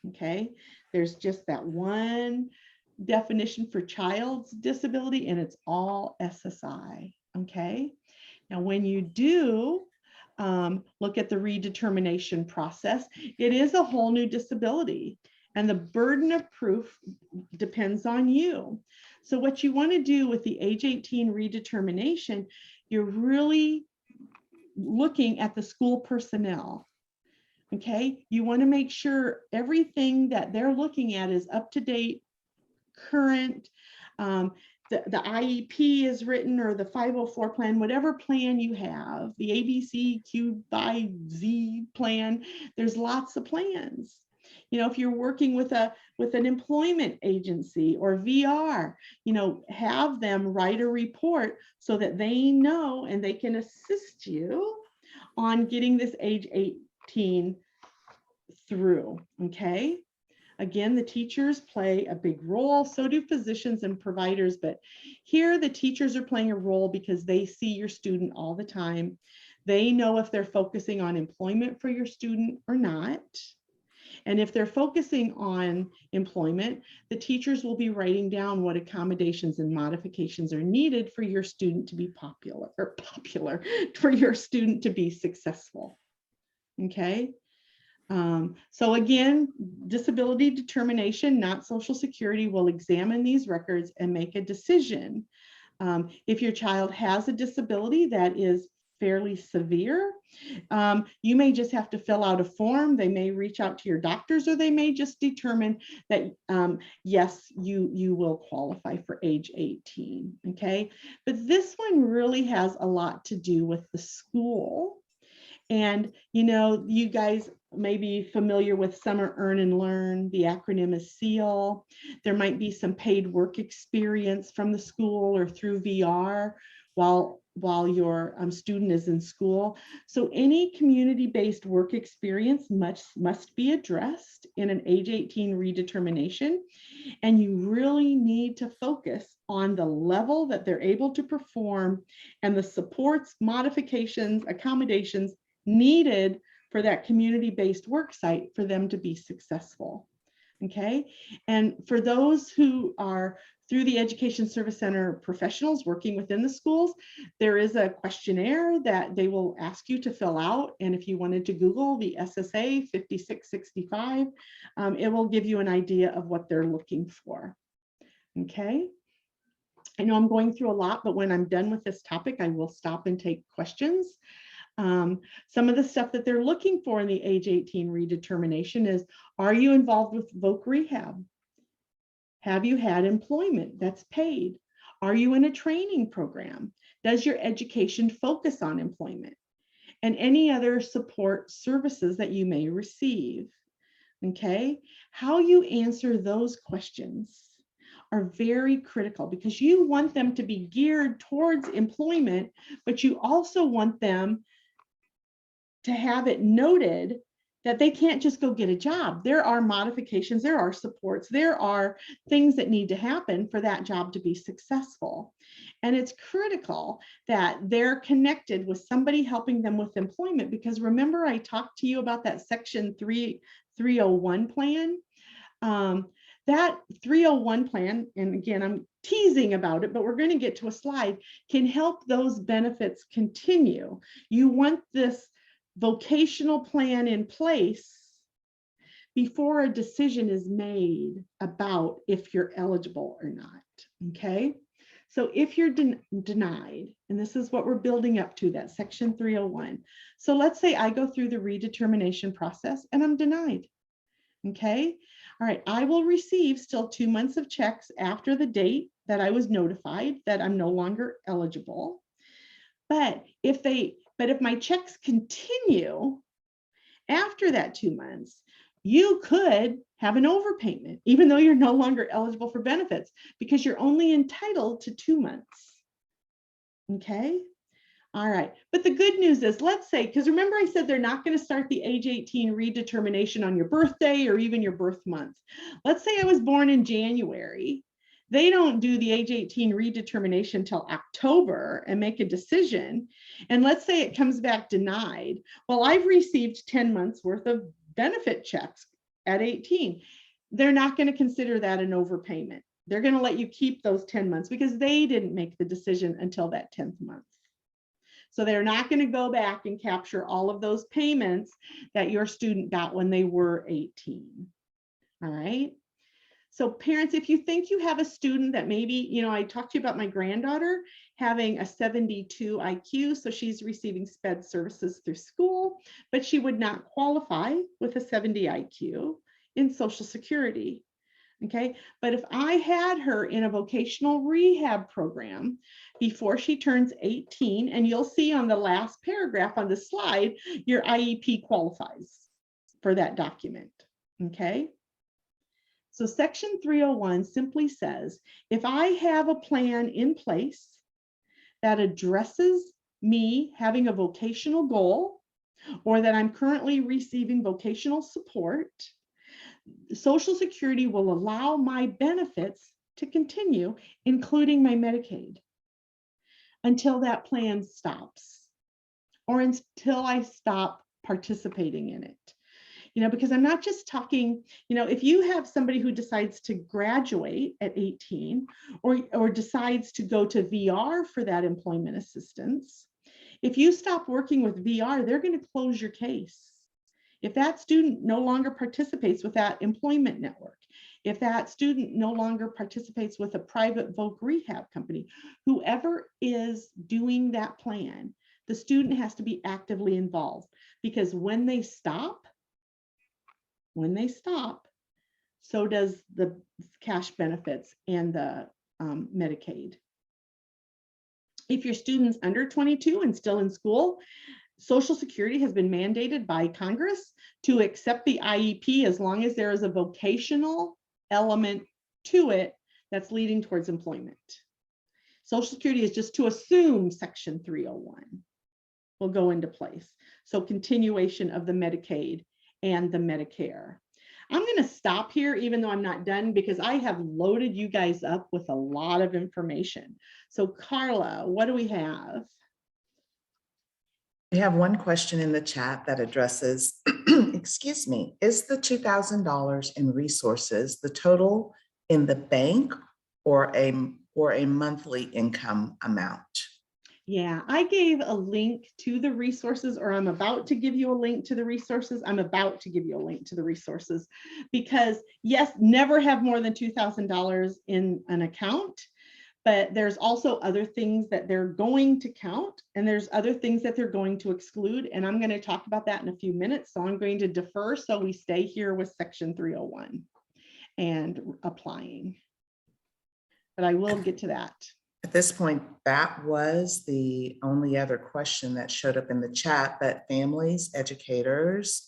Okay, there's just that one definition for child's disability, and it's all SSI. Okay, now when you do look at the redetermination process, it is a whole new disability, and the burden of proof depends on you. So what you want to do with the age 18 redetermination, you're really looking at the school personnel. Okay, you want to make sure everything that they're looking at is up to date, current. The IEP is written, or the 504 plan, whatever plan you have, the ABC Q by Z plan. There's lots of plans. You know, if you're working with an employment agency or VR, you know, have them write a report so that they know and they can assist you on getting this age 18 through. Okay, again, the teachers play a big role, so do physicians and providers, but here the teachers are playing a role because they see your student all the time. They know if they're focusing on employment for your student or not. And if they're focusing on employment, the teachers will be writing down what accommodations and modifications are needed for your student to be popular, for your student to be successful. Okay. So again, disability determination, not Social Security, will examine these records and make a decision. If your child has a disability that is fairly severe, you may just have to fill out a form. They may reach out to your doctors, or they may just determine that yes, you will qualify for age 18. Okay, but this one really has a lot to do with the school. And you know, you guys may be familiar with Summer Earn and Learn. The acronym is SEAL. There might be some paid work experience from the school or through VR while your student is in school. So any community-based work experience must be addressed in an age 18 redetermination. And you really need to focus on the level that they're able to perform and the supports, modifications, accommodations needed for that community-based work site for them to be successful. Okay. And for those who are through the Education Service Center professionals working within the schools, there is a questionnaire that they will ask you to fill out. And if you wanted to Google the SSA 5665, it will give you an idea of what they're looking for. Okay. I know I'm going through a lot, but when I'm done with this topic, I will stop and take questions. Some of the stuff that they're looking for in the age 18 redetermination is, are you involved with voc rehab? Have you had employment that's paid? Are you in a training program? Does your education focus on employment? And any other support services that you may receive. Okay, how you answer those questions are very critical because you want them to be geared towards employment, but you also want them to have it noted that they can't just go get a job. There are modifications, there are supports, there are things that need to happen for that job to be successful. And it's critical that they're connected with somebody helping them with employment, because remember I talked to you about that Section 301 plan? That 301 plan, and again, I'm teasing about it, but we're going to get to a slide, can help those benefits continue. You want this vocational plan in place before a decision is made about if you're eligible or not. Okay, so if you're denied, and this is what we're building up to, that Section 301. So let's say I go through the redetermination process and I'm denied. Okay, all right, I will receive still 2 months of checks after the date that I was notified that I'm no longer eligible. But if my checks continue after that 2 months, you could have an overpayment, even though you're no longer eligible for benefits, because you're only entitled to 2 months. Okay. All right. But the good news is, let's say, because remember I said they're not going to start the age 18 redetermination on your birthday or even your birth month. Let's say I was born in January. They don't do the age 18 redetermination until October and make a decision. And let's say it comes back denied. Well, I've received 10 months worth of benefit checks at 18. They're not going to consider that an overpayment. They're going to let you keep those 10 months because they didn't make the decision until that 10th month. So they're not going to go back and capture all of those payments that your student got when they were 18. All right. So parents, if you think you have a student that maybe, I talked to you about my granddaughter having a 72 IQ, so she's receiving SPED services through school, but she would not qualify with a 70 IQ in Social Security. Okay, but if I had her in a vocational rehab program before she turns 18, and you'll see on the last paragraph on the slide, your IEP qualifies for that document. Okay. So Section 301 simply says, if I have a plan in place that addresses me having a vocational goal, or that I'm currently receiving vocational support, Social Security will allow my benefits to continue, including my Medicaid, until that plan stops, or until I stop participating in it. Because I'm not just talking, if you have somebody who decides to graduate at 18 or decides to go to VR for that employment assistance, if you stop working with VR, they're going to close your case. If that student no longer participates with that employment network, if that student no longer participates with a private voc rehab company, whoever is doing that plan, the student has to be actively involved, because when they stop, so does the cash benefits and the Medicaid. If your student's under 22 and still in school, Social Security has been mandated by Congress to accept the IEP as long as there is a vocational element to it that's leading towards employment. Social Security is just to assume Section 301 will go into place. So continuation of the Medicaid and the Medicare. I'm going to stop here, even though I'm not done, because I have loaded you guys up with a lot of information. So Carla, what do we have? We have one question in the chat that addresses, excuse me, is the $2,000 in resources the total in the bank or a monthly income amount? Yeah, I gave a link to the resources, or I'm about to give you a link to the resources. I'm about to give you a link to the resources because yes, never have more than $2,000 in an account, but there's also other things that they're going to count and there's other things that they're going to exclude. And I'm going to talk about that in a few minutes. So I'm going to defer so we stay here with Section 301 and applying. But I will get to that. At this point, that was the only other question that showed up in the chat, but families, educators,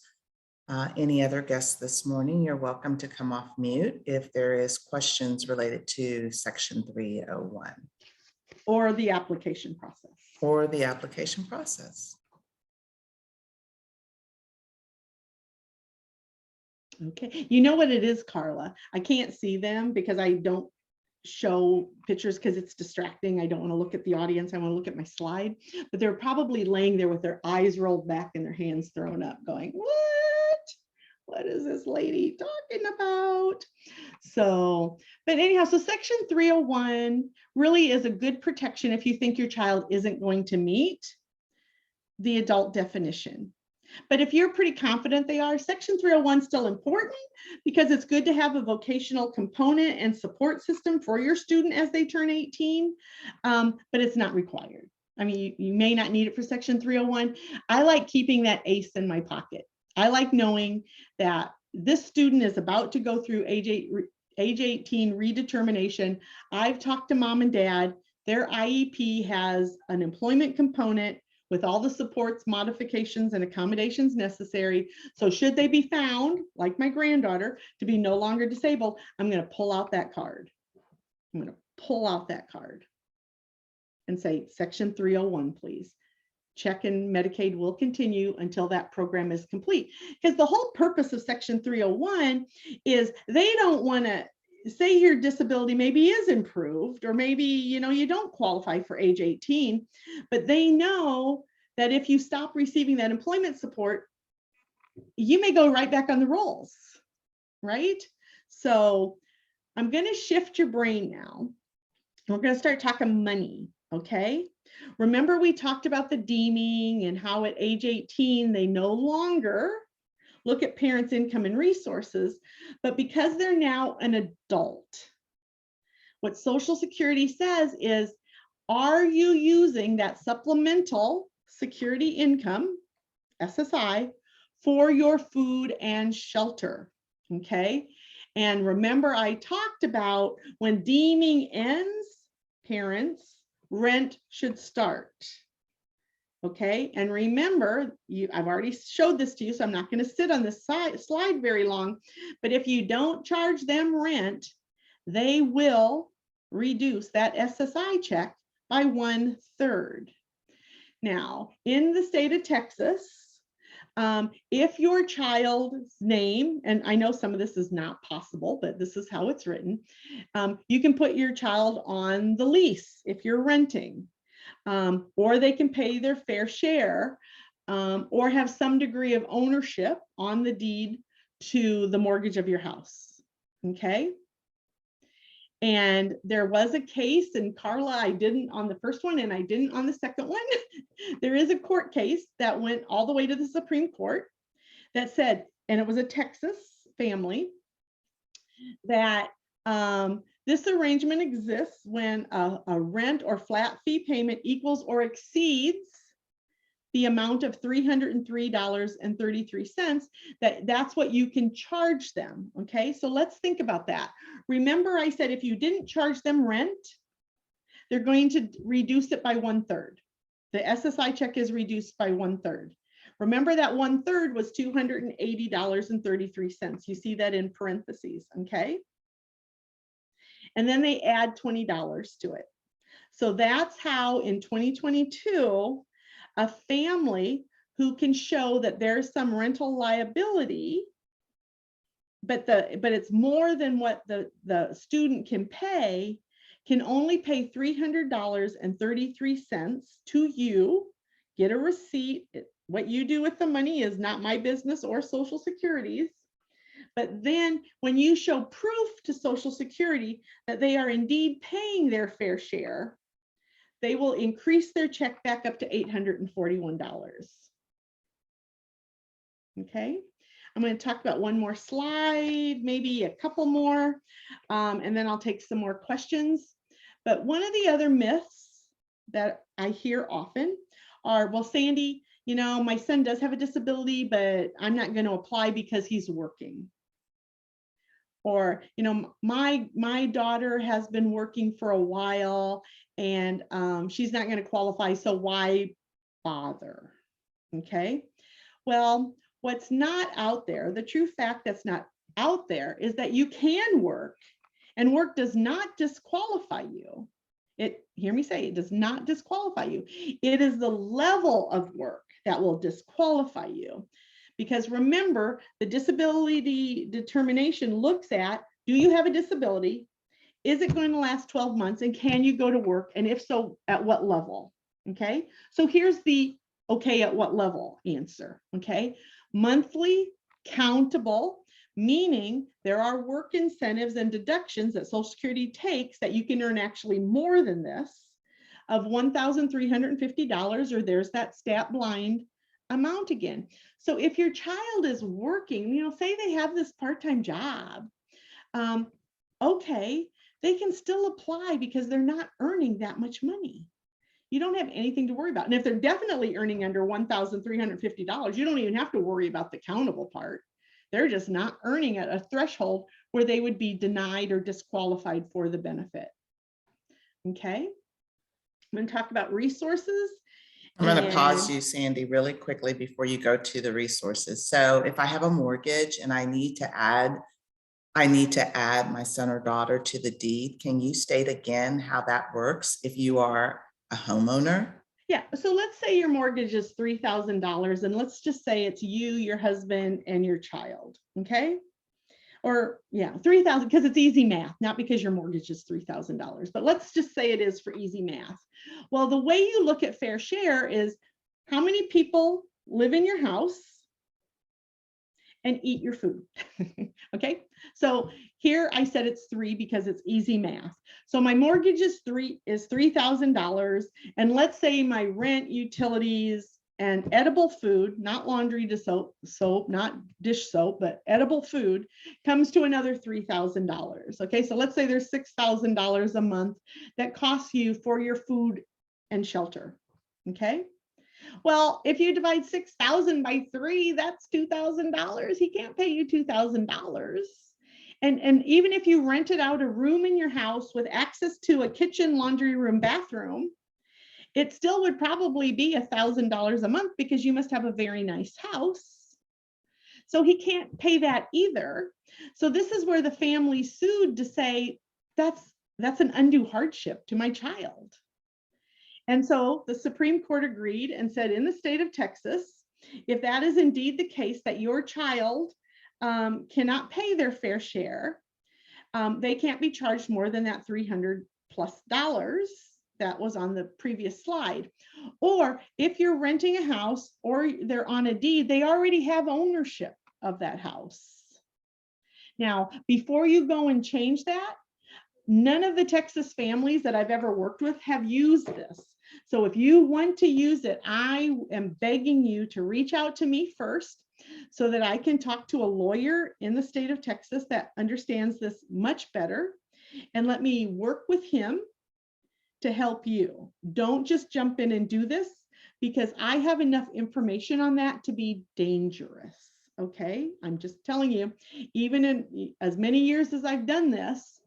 any other guests this morning, you're welcome to come off mute if there is questions related to Section 301. Or the application process. Or the application process. Okay, you know what it is, Carla? I can't see them because I don't show pictures because it's distracting. I don't want to look at the audience. I want to look at my slide, but they're probably laying there with their eyes rolled back and their hands thrown up going, what is this lady talking about? So, but anyhow, so Section 301 really is a good protection if you think your child isn't going to meet the adult definition. But if you're pretty confident they are, Section 301 is still important because it's good to have a vocational component and support system for your student as they turn 18, but it's not required. I mean, you may not need it for Section 301. I like keeping that ace in my pocket. I like knowing that this student is about to go through age 18 redetermination. I've talked to mom and dad. Their IEP has an employment component with all the supports, modifications, and accommodations necessary. So should they be found, like my granddaughter, to be no longer disabled, I'm going to pull out that card. I'm going to pull out that card and say, Section 301, please. Check and Medicaid will continue until that program is complete. Because the whole purpose of Section 301 is they don't want to say your disability maybe is improved, or maybe, you know, you don't qualify for age 18, but they know that if you stop receiving that employment support, you may go right back on the rolls, right? So I'm going to shift your brain now. We're going to start talking money, okay? Remember we talked about the deeming and how at age 18, they no longer look at parents' income and resources, but because they're now an adult, what Social Security says is, are you using that supplemental security income, SSI, for your food and shelter, okay? And remember I talked about when deeming ends, parents, rent should start. Okay, and remember, I've already showed this to you, so I'm not going to sit on this slide very long, but if you don't charge them rent, they will reduce that SSI check by 1/3. Now, in the state of Texas, if your child's name, and I know some of this is not possible, but this is how it's written, you can put your child on the lease if you're renting. Or they can pay their fair share, or have some degree of ownership on the deed to the mortgage of your house, okay? And there was a case, and Carla, I didn't on the first one and I didn't on the second one. There is a court case that went all the way to the Supreme Court that said, and it was a Texas family, that this arrangement exists when a rent or flat fee payment equals or exceeds the amount of $303.33. That's what you can charge them. Okay, so let's think about that. Remember, I said if you didn't charge them rent, they're going to reduce it by 1/3. The SSI check is reduced by 1/3. Remember that 1/3 was $280.33. You see that in parentheses. Okay. And then they add $20 to it. So that's how in 2022, a family who can show that there's some rental liability, but it's more than what the student can pay, can only pay $300.33 to you, get a receipt, what you do with the money is not my business or Social Security's. But then when you show proof to Social Security that they are indeed paying their fair share, they will increase their check back up to $841. Okay, I'm going to talk about one more slide, maybe a couple more, and then I'll take some more questions. But one of the other myths that I hear often are, well, Sandy, you know, my son does have a disability, but I'm not going to apply because he's working. Or, you know, my daughter has been working for a while and she's not going to qualify, so why bother? Okay, well, what's not out there, the true fact that's not out there is that you can work, and work does not disqualify you. Hear me say, it does not disqualify you. It is the level of work that will disqualify you. Because remember, the disability determination looks at, do you have a disability? Is it going to last 12 months? And can you go to work? And if so, at what level? Okay, so here's the okay, at what level answer. Okay, monthly countable, meaning there are work incentives and deductions that Social Security takes that you can earn actually more than this of $1,350, or there's that stat blind amount again. So if your child is working, you know, say they have this part-time job, okay, they can still apply because they're not earning that much money. You don't have anything to worry about. And if they're definitely earning under $1,350, you don't even have to worry about the countable part. They're just not earning at a threshold where they would be denied or disqualified for the benefit. Okay, I'm going to talk about resources. I'm going to pause you, Sandy, really quickly before you go to the resources. So if I have a mortgage and I need to add my son or daughter to the deed, can you state again how that works if you are a homeowner? Yeah, so let's say your mortgage is $3,000, and let's just say it's you, your husband, and your child, okay? Or yeah, 3,000, because it's easy math, not because your mortgage is $3,000, but let's just say it is for easy math. Well, the way you look at fair share is how many people live in your house and eat your food. Okay, so here I said it's 3 because it's easy math. So my mortgage is $3,000, and let's say my rent, utilities, and edible food, not laundry to soap, not dish soap, but edible food comes to another $3,000. Okay, so let's say there's $6,000 a month that costs you for your food and shelter. Okay, well, if you divide 6,000 by 3, that's $2,000. He can't pay you $2,000. And even if you rented out a room in your house with access to a kitchen, laundry room, bathroom, it still would probably be $1,000 a month because you must have a very nice house. So he can't pay that either. So this is where the family sued to say that's an undue hardship to my child. And so the Supreme Court agreed and said, in the state of Texas, if that is indeed the case, that your child cannot pay their fair share, they can't be charged more than that $300+ that was on the previous slide. Or if you're renting a house or they're on a deed, they already have ownership of that house. Now, before you go and change that, none of the Texas families that I've ever worked with have used this. So if you want to use it, I am begging you to reach out to me first so that I can talk to a lawyer in the state of Texas that understands this much better, and let me work with him to help you. Don't just jump in and do this, because I have enough information on that to be dangerous. Okay, I'm just telling you, even in as many years as I've done this,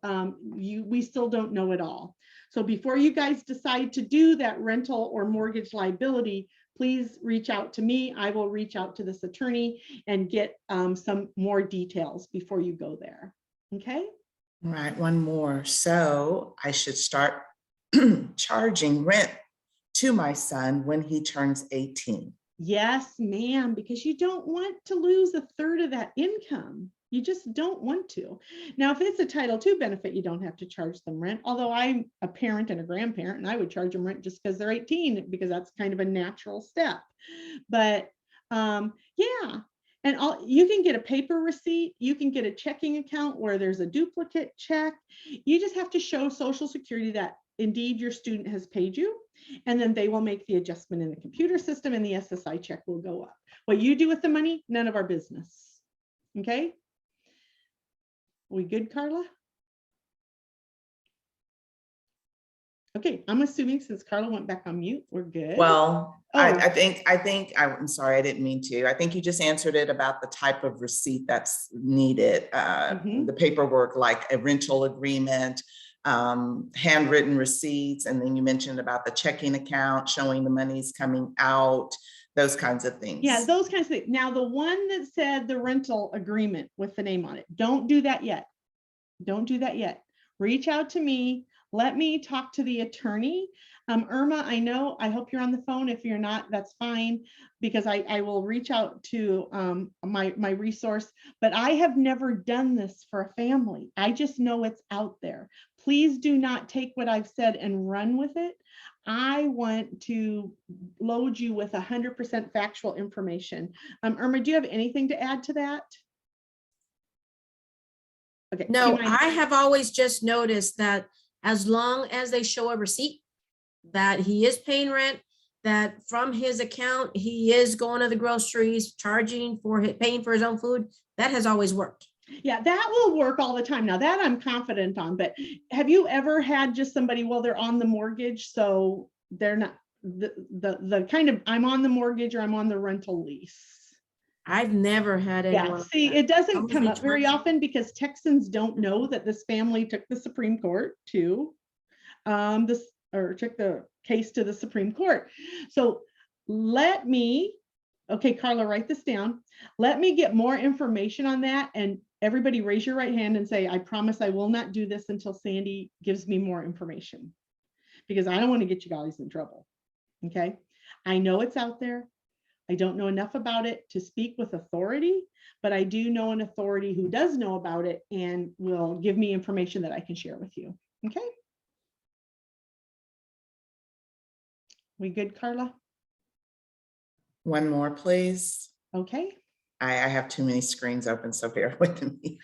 we still don't know it all. So before you guys decide to do that rental or mortgage liability, please reach out to me. I will reach out to this attorney and get some more details before you go there. Okay. All right, one more. So I should start charging rent to my son when he turns 18. Yes, ma'am, because you don't want to lose 1/3 of that income. You just don't want to. Now, if it's a Title II benefit, you don't have to charge them rent. Although I'm a parent and a grandparent, and I would charge them rent just because they're 18, because that's kind of a natural step. But yeah, and you can get a paper receipt. You can get a checking account where there's a duplicate check. You just have to show Social Security that indeed your student has paid you, and then they will make the adjustment in the computer system, and the SSI check will go up. What you do with the money, none of our business. Okay. We good, Carla? Okay, I'm assuming since Carla went back on mute, we're good. Well, Oh. I'm sorry, I didn't mean to. I think you just answered it about the type of receipt that's needed. The paperwork, like a rental agreement, handwritten receipts, and then you mentioned about the checking account showing the money's coming out, those kinds of things. Yeah, those kinds of things. Now, the one that said the rental agreement with the name on it, don't do that yet. Don't do that yet. Reach out to me. Let me talk to the attorney. Irma, I hope you're on the phone. If you're not, that's fine, because I will reach out to my resource, but I have never done this for a family. I just know it's out there. Please do not take what I've said and run with it. I want to load you with 100% factual information. Irma, do you have anything to add to that? Okay. No, I have always just noticed that as long as they show a receipt that he is paying rent, that from his account, he is going to the groceries, paying for his own food, that has always worked. Yeah, that will work all the time. Now that I'm confident on, but have you ever had just somebody, well, they're on the mortgage, so they're not the kind of, I'm on the mortgage or I'm on the rental lease. I've never had anyone. Yeah, see, it doesn't come up very charging. often because Texans don't know that this family took the Supreme Court to took the case to the Supreme Court. So okay, Carla, write this down. Let me get more information on that, and everybody raise your right hand and say, I promise I will not do this until Sandy gives me more information, because I don't want to get you guys in trouble. Okay, I know it's out there. I don't know enough about it to speak with authority, but I do know an authority who does know about it and will give me information that I can share with you. Okay. We good, Carla? One more, please. Okay. I have too many screens open, so bear with me.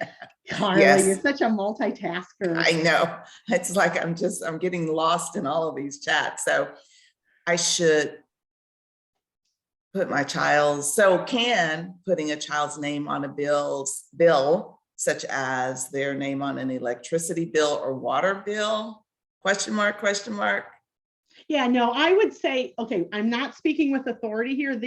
Carla, Yes. You're such a multitasker. I know. It's like I'm getting lost in all of these chats. So I should put my child's, can putting a child's name on a bill, such as their name on an electricity bill or water bill? Question mark, question mark. Yeah, no, I would say, okay, I'm not speaking with authority here.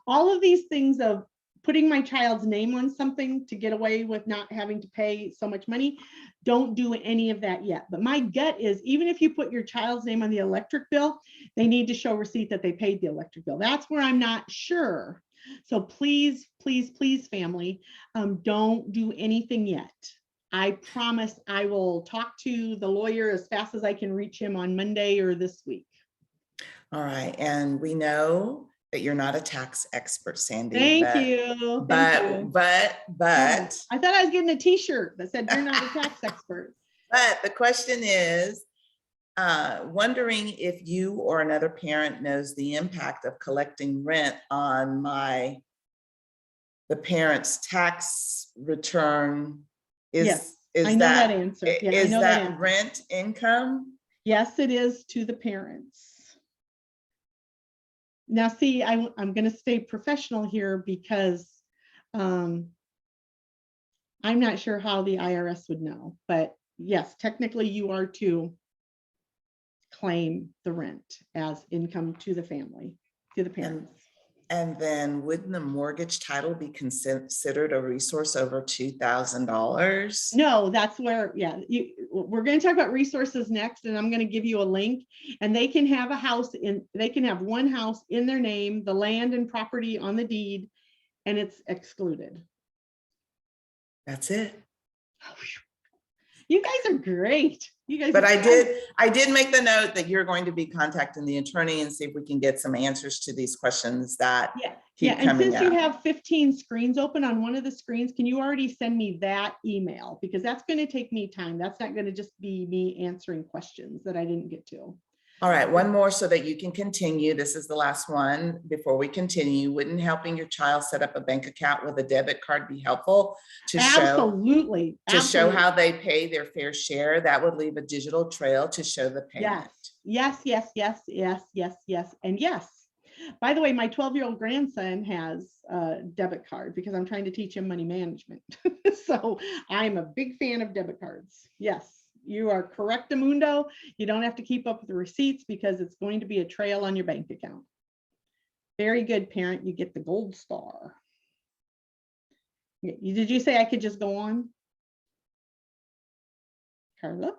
All of these things of putting my child's name on something to get away with not having to pay so much money, don't do any of that yet. But my gut is, even if you put your child's name on the electric bill, they need to show receipt that they paid the electric bill. That's where I'm not sure. So please, please, please, family, don't do anything yet. I promise I will talk to the lawyer as fast as I can reach him on Monday or this week. All right. And we know that you're not a tax expert, Sandy. Thank you. But I thought I was getting a t-shirt that said you're not a tax expert. But the question is, wondering if you or another parent knows the impact of collecting rent on the parent's tax return. Yes, I know that answer. Yeah, is I know that answer. rent income? Yes, it is to the parents. Now, see, I'm going to stay professional here because I'm not sure how the IRS would know, but yes, technically you are to claim the rent as income to the family, to the parents. And then wouldn't the mortgage title be considered a resource over $2,000? No, that's where, yeah, we're going to talk about resources next, and I'm going to give you a link, and they can have they can have one house in their name, the land and property on the deed, and it's excluded. That's it. You guys are great. You guys. But I did make the note that you're going to be contacting the attorney and see if we can get some answers to these questions that Yeah, keep and coming since you up. have 15 screens open on one of the screens, can you already send me that email? Because that's going to take me time. That's not going to just be me answering questions that I didn't get to. All right, one more so that you can continue. This is the last one before we continue. Wouldn't helping your child set up a bank account with a debit card be helpful to Absolutely. show how they pay their fair share? That would leave a digital trail to show the payment. Yes, yes, yes, yes, yes, yes, and yes. By the way, my 12-year-old grandson has a debit card because I'm trying to teach him money management. So I'm a big fan of debit cards. Yes. You are correct, Amundo. You don't have to keep up with the receipts because it's going to be a trail on your bank account. Very good, parent. You get the gold star. Did you say I could just go on? Carla?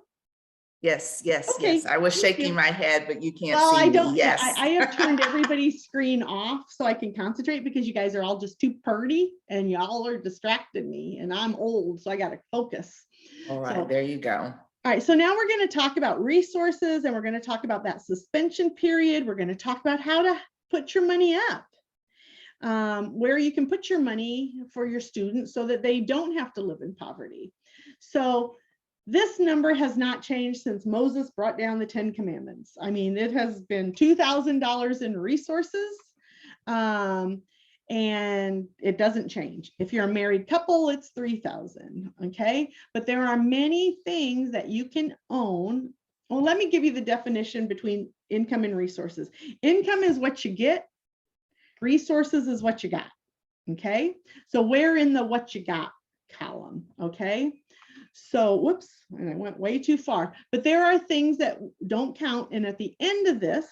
Yes, yes, Okay, yes. I was thank shaking you. my head, but you can't Well, see I me. don't. Yes. I have turned everybody's screen off so I can concentrate because you guys are all just too purdy and y'all are distracting me and I'm old, so I got to focus. All right, So, there you go. all right, so now we're going to talk about resources and we're going to talk about that suspension period. We're going to talk about how to put your money up, where you can put your money for your students so that they don't have to live in poverty. So this number has not changed since Moses brought down the 10 commandments. I mean, it has been $2,000 in resources. And it doesn't change. If you're a married couple, it's 3,000. Okay, but there are many things that you can own. Well, let me give you the definition between income and resources. Income is what you get. Resources is what you got. Okay, so we're in the what you got column. Okay, so whoops, and I went way too far, but there are things that don't count. And at the end of this,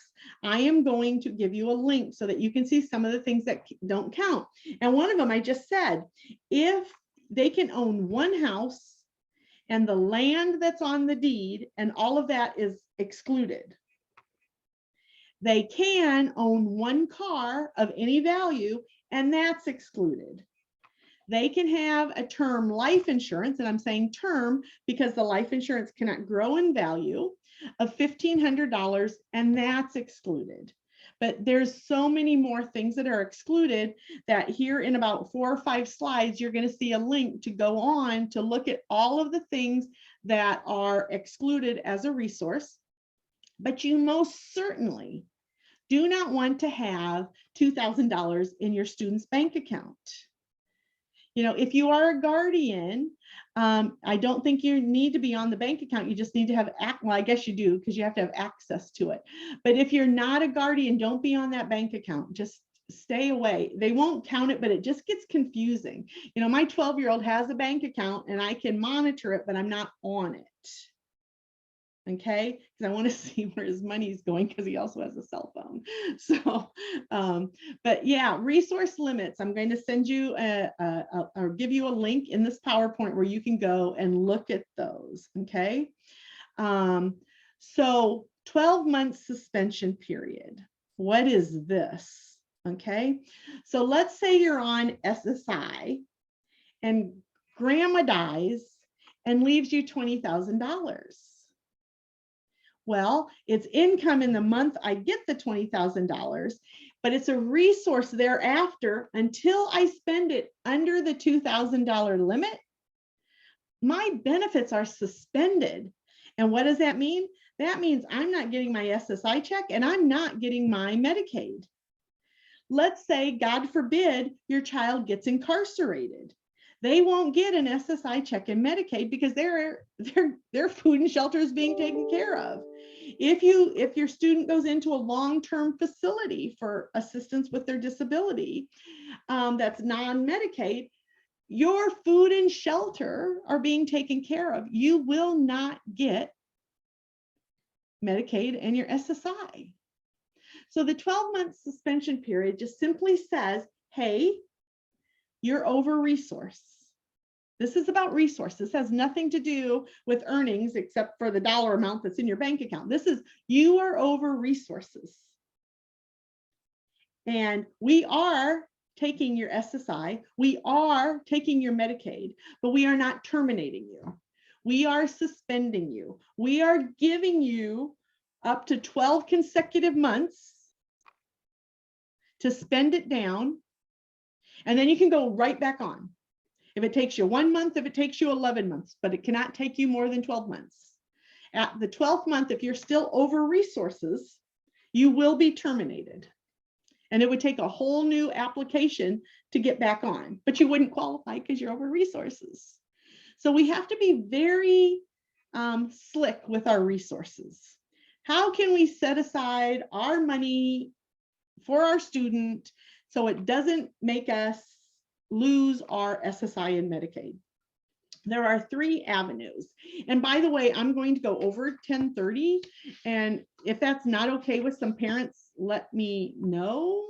I am going to give you a link so that you can see some of the things that don't count. And one of them I just said, if they can own one house and the land that's on the deed and all of that is excluded. They can own one car of any value and that's excluded. They can have a term life insurance, and I'm saying term because the life insurance cannot grow in value, of $1,500, and that's excluded. But there's so many more things that are excluded that here in about 4 or 5 slides, you're going to see a link to go on to look at all of the things that are excluded as a resource. But you most certainly do not want to have $2,000 in your student's bank account. You know, if you are a guardian, I don't think you need to be on the bank account. You just need to have, well, I guess you do because you have to have access to it. But if you're not a guardian, don't be on that bank account. Just stay away. They won't count it, but it just gets confusing. You know, my 12-year-old has a bank account and I can monitor it, but I'm not on it. Okay, because I want to see where his money is going because he also has a cell phone. So, but yeah, resource limits. I'm going to send you or give you a link in this PowerPoint where you can go and look at those. Okay, so 12-month suspension period. What is this? Okay, so let's say you're on SSI and grandma dies and leaves you $20,000. Well, it's income in the month I get the $20,000, but it's a resource thereafter until I spend it under the $2,000 limit. My benefits are suspended. And what does that mean? That means I'm not getting my SSI check and I'm not getting my Medicaid. Let's say, God forbid, your child gets incarcerated. They won't get an SSI check in Medicaid because their food and shelter is being taken care of. If your student goes into a long-term facility for assistance with their disability, that's non-Medicaid, your food and shelter are being taken care of. You will not get Medicaid and your SSI. So the 12-month suspension period just simply says, hey, you're over-resourced. This is about resources. This has nothing to do with earnings except for the dollar amount that's in your bank account. This is, you are over resources. And we are taking your SSI, we are taking your Medicaid, but we are not terminating you. We are suspending you. We are giving you up to 12 consecutive months to spend it down, and then you can go right back on. If it takes you 1 month, if it takes you 11 months, but it cannot take you more than 12 months. At the 12th month, if you're still over resources, you will be terminated. And it would take a whole new application to get back on, but you wouldn't qualify because you're over resources. So we have to be very slick with our resources. How can we set aside our money for our student so it doesn't make us lose our SSI and Medicaid? There are 3 avenues. And by the way, I'm going to go over 10:30. And if that's not okay with some parents, let me know,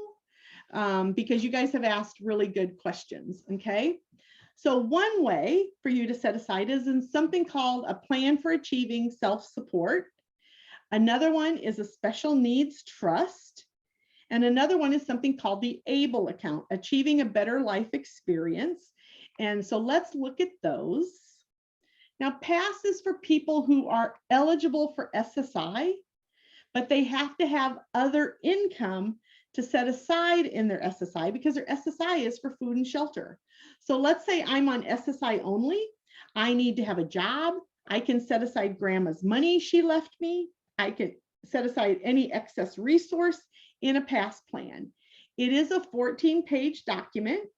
because you guys have asked really good questions, okay? So one way for you to set aside is in something called a plan for achieving self-support. Another one is a special needs trust. And another one is something called the ABLE account, achieving a better life experience. And so let's look at those. Now, PASS is for people who are eligible for SSI, but they have to have other income to set aside in their SSI, because their SSI is for food and shelter. So let's say I'm on SSI only. I need to have a job. I can set aside grandma's money she left me. I can set aside any excess resource in a PASS plan. It is a 14-page document.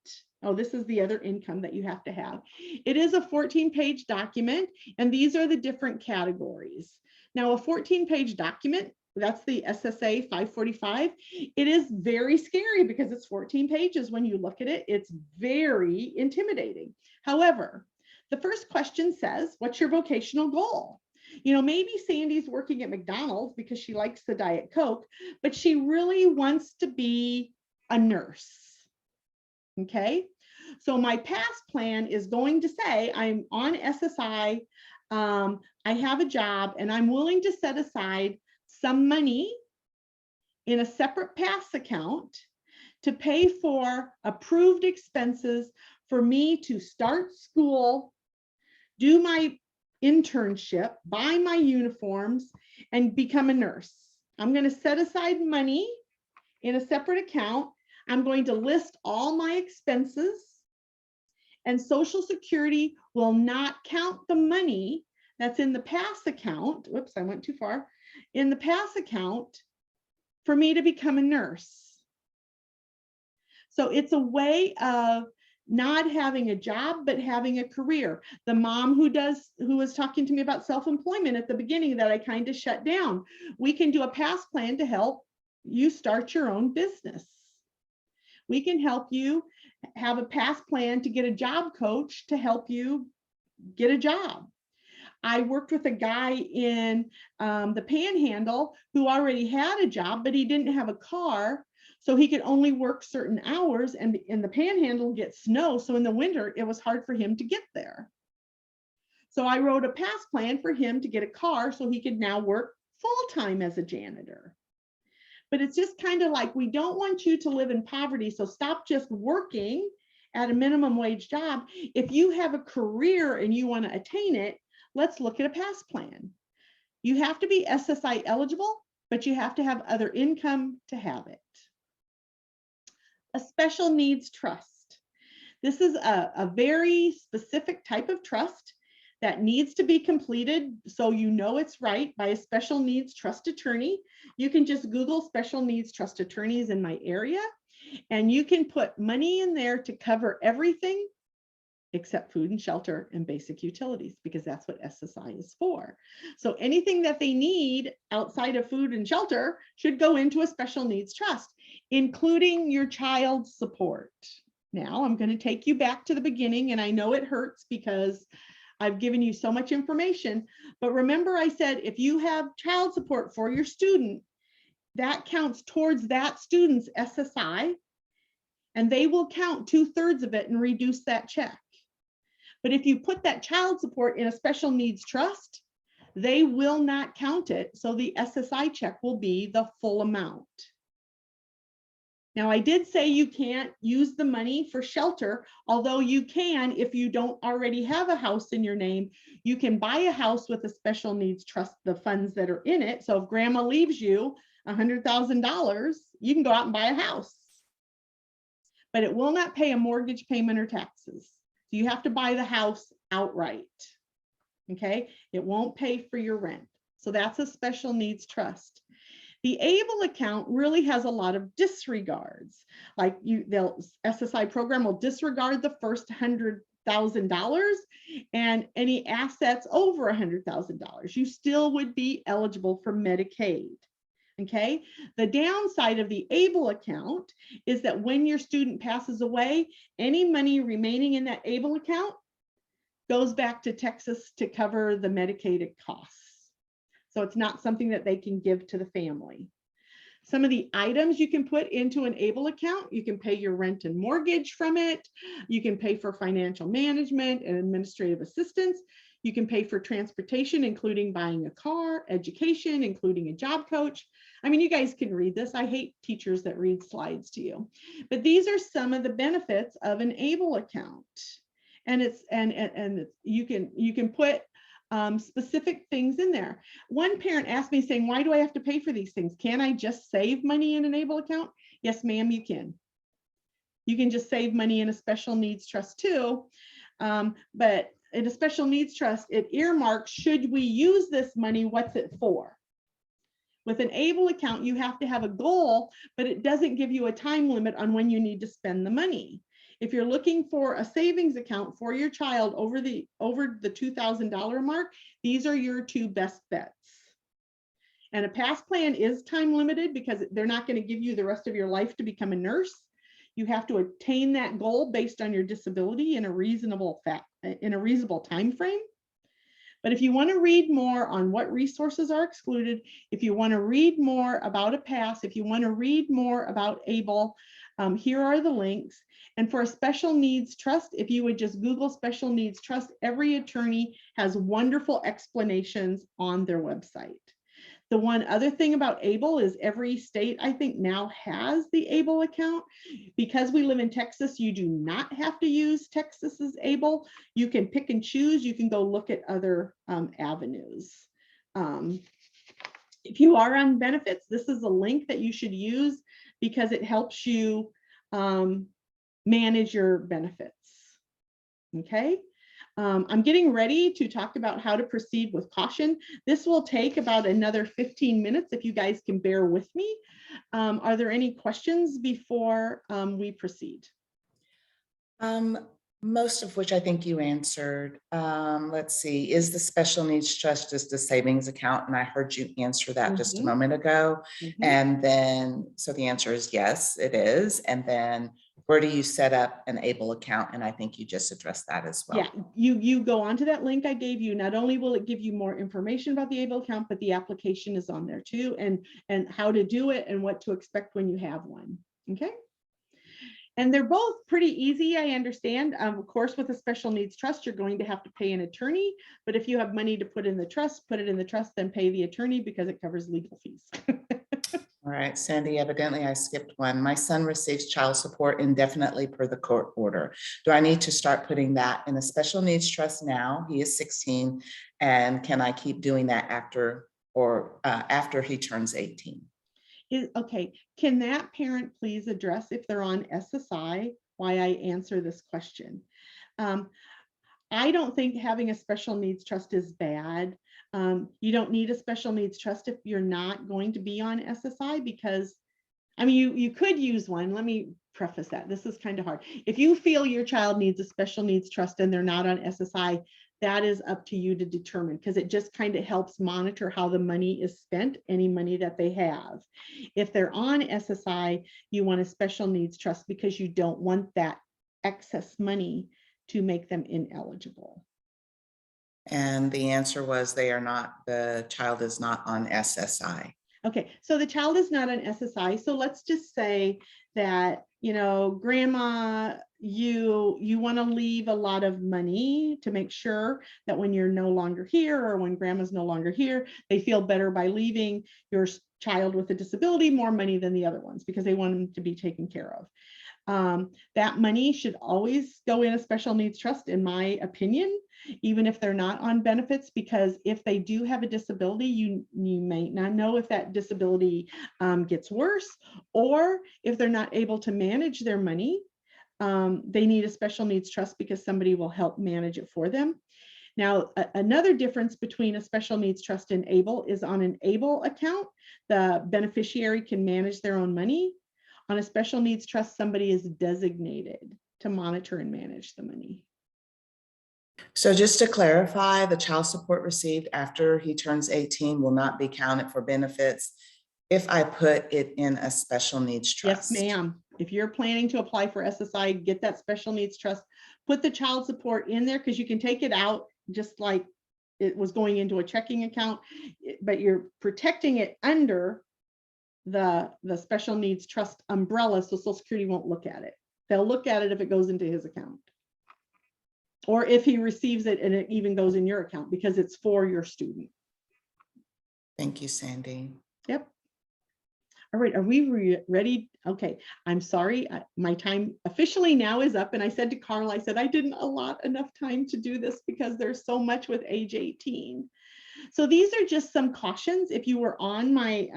Oh, this is the other income that you have to have. It is a 14-page document, and these are the different categories. Now, a 14-page document, that's the SSA 545. It is very scary because it's 14 pages. When you look at it, it's very intimidating. However, the first question says, what's your vocational goal? You know, maybe Sandy's working at McDonald's because she likes the Diet Coke, but she really wants to be a nurse. Okay, so my PASS plan is going to say I'm on SSI, I have a job, and I'm willing to set aside some money in a separate PASS account to pay for approved expenses for me to start school, do my internship, buy my uniforms, and become a nurse. I'm going to set aside money in a separate account. I'm going to list all my expenses, and Social Security will not count the money that's in the PASS account. Whoops, I went too far. In the PASS account for me to become a nurse. So it's a way of not having a job, but having a career. The mom who was talking to me about self-employment at the beginning that I kind of shut down, we can do a PASS plan to help you start your own business. We can help you have a PASS plan to get a job coach to help you get a job. I worked with a guy in the Panhandle who already had a job, but he didn't have a car, so he could only work certain hours, and in the Panhandle gets snow, so in the winter it was hard for him to get there. So I wrote a PASS plan for him to get a car so he could now work full-time as a janitor. But it's just kind of like, we don't want you to live in poverty, so stop just working at a minimum wage job. If you have a career and you want to attain it, let's look at a PASS plan. You have to be SSI eligible, but you have to have other income to have it. A special needs trust. This is a very specific type of trust that needs to be completed, so you know it's right, by a special needs trust attorney. You can just Google special needs trust attorneys in my area, and you can put money in there to cover everything except food and shelter and basic utilities, because that's what SSI is for. So anything that they need outside of food and shelter should go into a special needs trust, including your child's support. Now I'm going to take you back to the beginning, and I know it hurts because I've given you so much information, but remember I said if you have child support for your student, that counts towards that student's SSI, and they will count 2/3 of it and reduce that check. But if you put that child support in a special needs trust, they will not count it, so the SSI check will be the full amount. Now, I did say you can't use the money for shelter, although you can, if you don't already have a house in your name, you can buy a house with a special needs trust, the funds that are in it. So if grandma leaves you $100,000, you can go out and buy a house. But it will not pay a mortgage payment or taxes. So you have to buy the house outright. Okay, it won't pay for your rent. So that's a special needs trust. The ABLE account really has a lot of disregards. Like they'll SSI program will disregard the first $100,000 and any assets over $100,000. You still would be eligible for Medicaid. Okay, the downside of the ABLE account is that when your student passes away, any money remaining in that ABLE account goes back to Texas to cover the Medicaid costs. So it's not something that they can give to the family. Some of the items you can put into an ABLE account, you can pay your rent and mortgage from it. You can pay for financial management and administrative assistance. You can pay for transportation, including buying a car, education, including a job coach. I mean, you guys can read this. I hate teachers that read slides to you, but these are some of the benefits of an ABLE account. And it's you can put specific things in there. One parent asked me saying, why do I have to pay for these things? Can I just save money in an ABLE account? Yes, ma'am, you can. You can just save money in a special needs trust too. But in a special needs trust, it earmarks, should we use this money, what's it for? With an ABLE account, you have to have a goal, but it doesn't give you a time limit on when you need to spend the money. If you're looking for a savings account for your child over the $2,000 mark, these are your two best bets. And a PASS plan is time limited because they're not going to give you the rest of your life to become a nurse. You have to attain that goal based on your disability in a reasonable time frame. But if you want to read more on what resources are excluded, if you want to read more about a PASS, if you want to read more about ABLE, here are the links. And for a special needs trust, if you would just Google special needs trust, every attorney has wonderful explanations on their website. The one other thing about ABLE is every state, I think, now has the ABLE account. Because we live in Texas, you do not have to use Texas's ABLE. You can pick and choose. You can go look at other avenues. If you are on benefits, this is a link that you should use because it helps you manage your benefits. Okay. I'm getting ready to talk about how to proceed with caution. This will take about another 15 minutes if you guys can bear with me. Are there any questions before we proceed? Most of which I think you answered. Let's see, is the special needs trust just a savings account? And I heard you answer that just a moment ago. And then, so the answer is yes, it is. And then where do you set up an ABLE account? And I think you just addressed that as well. Yeah, you go onto that link I gave you. Not only will it give you more information about the ABLE account, but the application is on there too, and how to do it and what to expect when you have one. Okay. And they're both pretty easy, I understand. Of course, with a special needs trust, you're going to have to pay an attorney. But if you have money to put in the trust, put it in the trust, then pay the attorney because it covers legal fees. All right, Sandy, evidently I skipped one. My son receives child support indefinitely per the court order. Do I need to start putting that in a special needs trust now? He is 16. And can I keep doing that after he turns 18? Okay, can that parent please address, if they're on SSI, why I answer this question? I don't think having a special needs trust is bad. You don't need a special needs trust if you're not going to be on SSI, because I mean, you could use one. Let me preface that. This is kind of hard. If you feel your child needs a special needs trust and they're not on SSI, that is up to you to determine, because it just kind of helps monitor how the money is spent, any money that they have. If they're on SSI, you want a special needs trust because you don't want that excess money to make them ineligible. And the answer was the child is not on SSI. Okay, so the child is not on SSI. So let's just say that, you know, grandma, you want to leave a lot of money to make sure that when you're no longer here or when grandma's no longer here, they feel better by leaving. Your child with a disability more money than the other ones because they want them to be taken care of. That money should always go in a special needs trust, in my opinion, even if they're not on benefits, because if they do have a disability, you may not know if that disability gets worse, or if they're not able to manage their money, they need a special needs trust because somebody will help manage it for them. Now, another difference between a special needs trust and ABLE is on an ABLE account, the beneficiary can manage their own money. On a special needs trust, somebody is designated to monitor and manage the money. So just to clarify, the child support received after he turns 18 will not be counted for benefits if I put it in a special needs trust. Yes, ma'am. If you're planning to apply for SSI, get that special needs trust, put the child support in there because you can take it out just like it was going into a checking account, but you're protecting it under the special needs trust umbrella, so Social Security won't look at it. They'll look at it if it goes into his account, or if he receives it and it even goes in your account because it's for your student. Thank you, Sandy. Yep. All right, are we ready? Okay, I'm sorry, my time officially now is up. And I said to Carl, I said, I didn't allot enough time to do this because there's so much with age 18. So these are just some cautions. If you were on my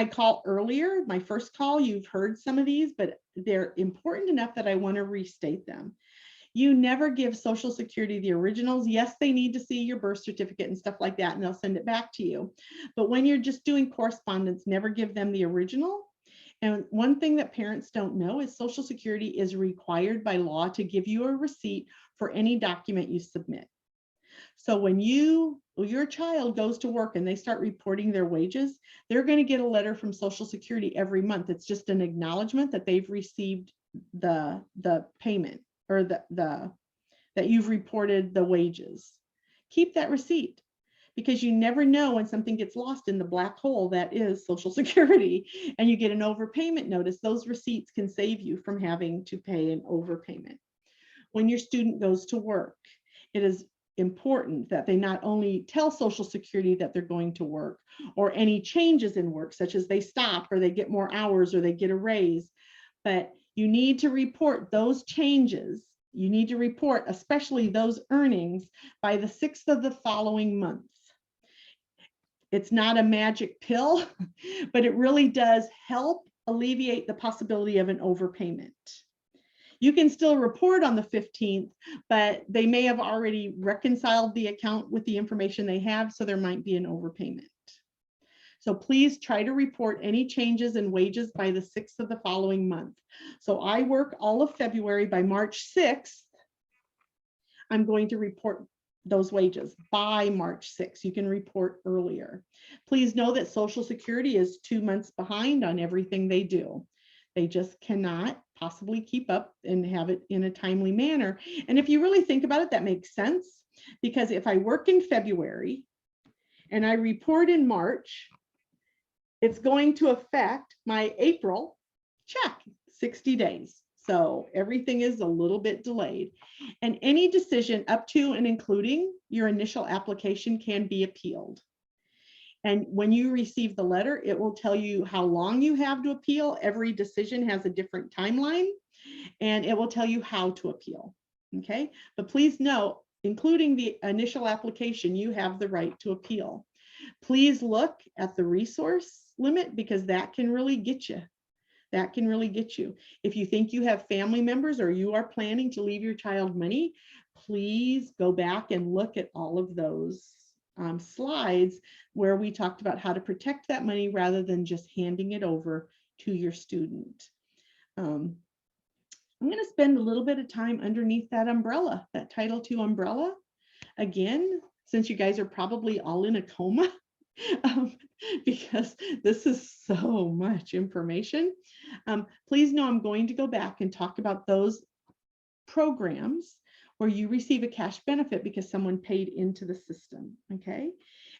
call earlier, my first call, you've heard some of these, but they're important enough that I want to restate them. You never give Social Security the originals. Yes, they need to see your birth certificate and stuff like that, and they'll send it back to you. But when you're just doing correspondence, never give them the original. And one thing that parents don't know is Social Security is required by law to give you a receipt for any document you submit. So when your child goes to work and they start reporting their wages, they're going to get a letter from Social Security every month. It's just an acknowledgement that they've received the payment, or that you've reported the wages. Keep that receipt, because you never know when something gets lost in the black hole that is Social Security and you get an overpayment notice. Those receipts can save you from having to pay an overpayment. When your student goes to work, it is important that they not only tell Social Security that they're going to work, or any changes in work, such as they stop or they get more hours or they get a raise, but you need to report those changes. You need to report especially those earnings by the 6th of the following month. It's not a magic pill, but it really does help alleviate the possibility of an overpayment. You can still report on the 15th, but they may have already reconciled the account with the information they have, so there might be an overpayment. So please try to report any changes in wages by the 6th of the following month. So I work all of February. By March 6th, I'm going to report those wages by March 6th. You can report earlier. Please know that Social Security is 2 months behind on everything they do. They just cannot possibly keep up and have it in a timely manner. And if you really think about it, that makes sense, because if I work in February and I report in March, it's going to affect my April check, 60 days. So everything is a little bit delayed. And any decision up to and including your initial application can be appealed. And when you receive the letter, it will tell you how long you have to appeal. Every decision has a different timeline, and it will tell you how to appeal. Okay, but please know, including the initial application, you have the right to appeal. Please look at the resource limit, because that can really get you. That can really get you. If you think you have family members or you are planning to leave your child money, please go back and look at all of those slides where we talked about how to protect that money rather than just handing it over to your student. I'm going to spend a little bit of time underneath that umbrella, that Title II umbrella. Again, since you guys are probably all in a coma, because this is so much information. Please know I'm going to go back and talk about those programs where you receive a cash benefit because someone paid into the system, okay?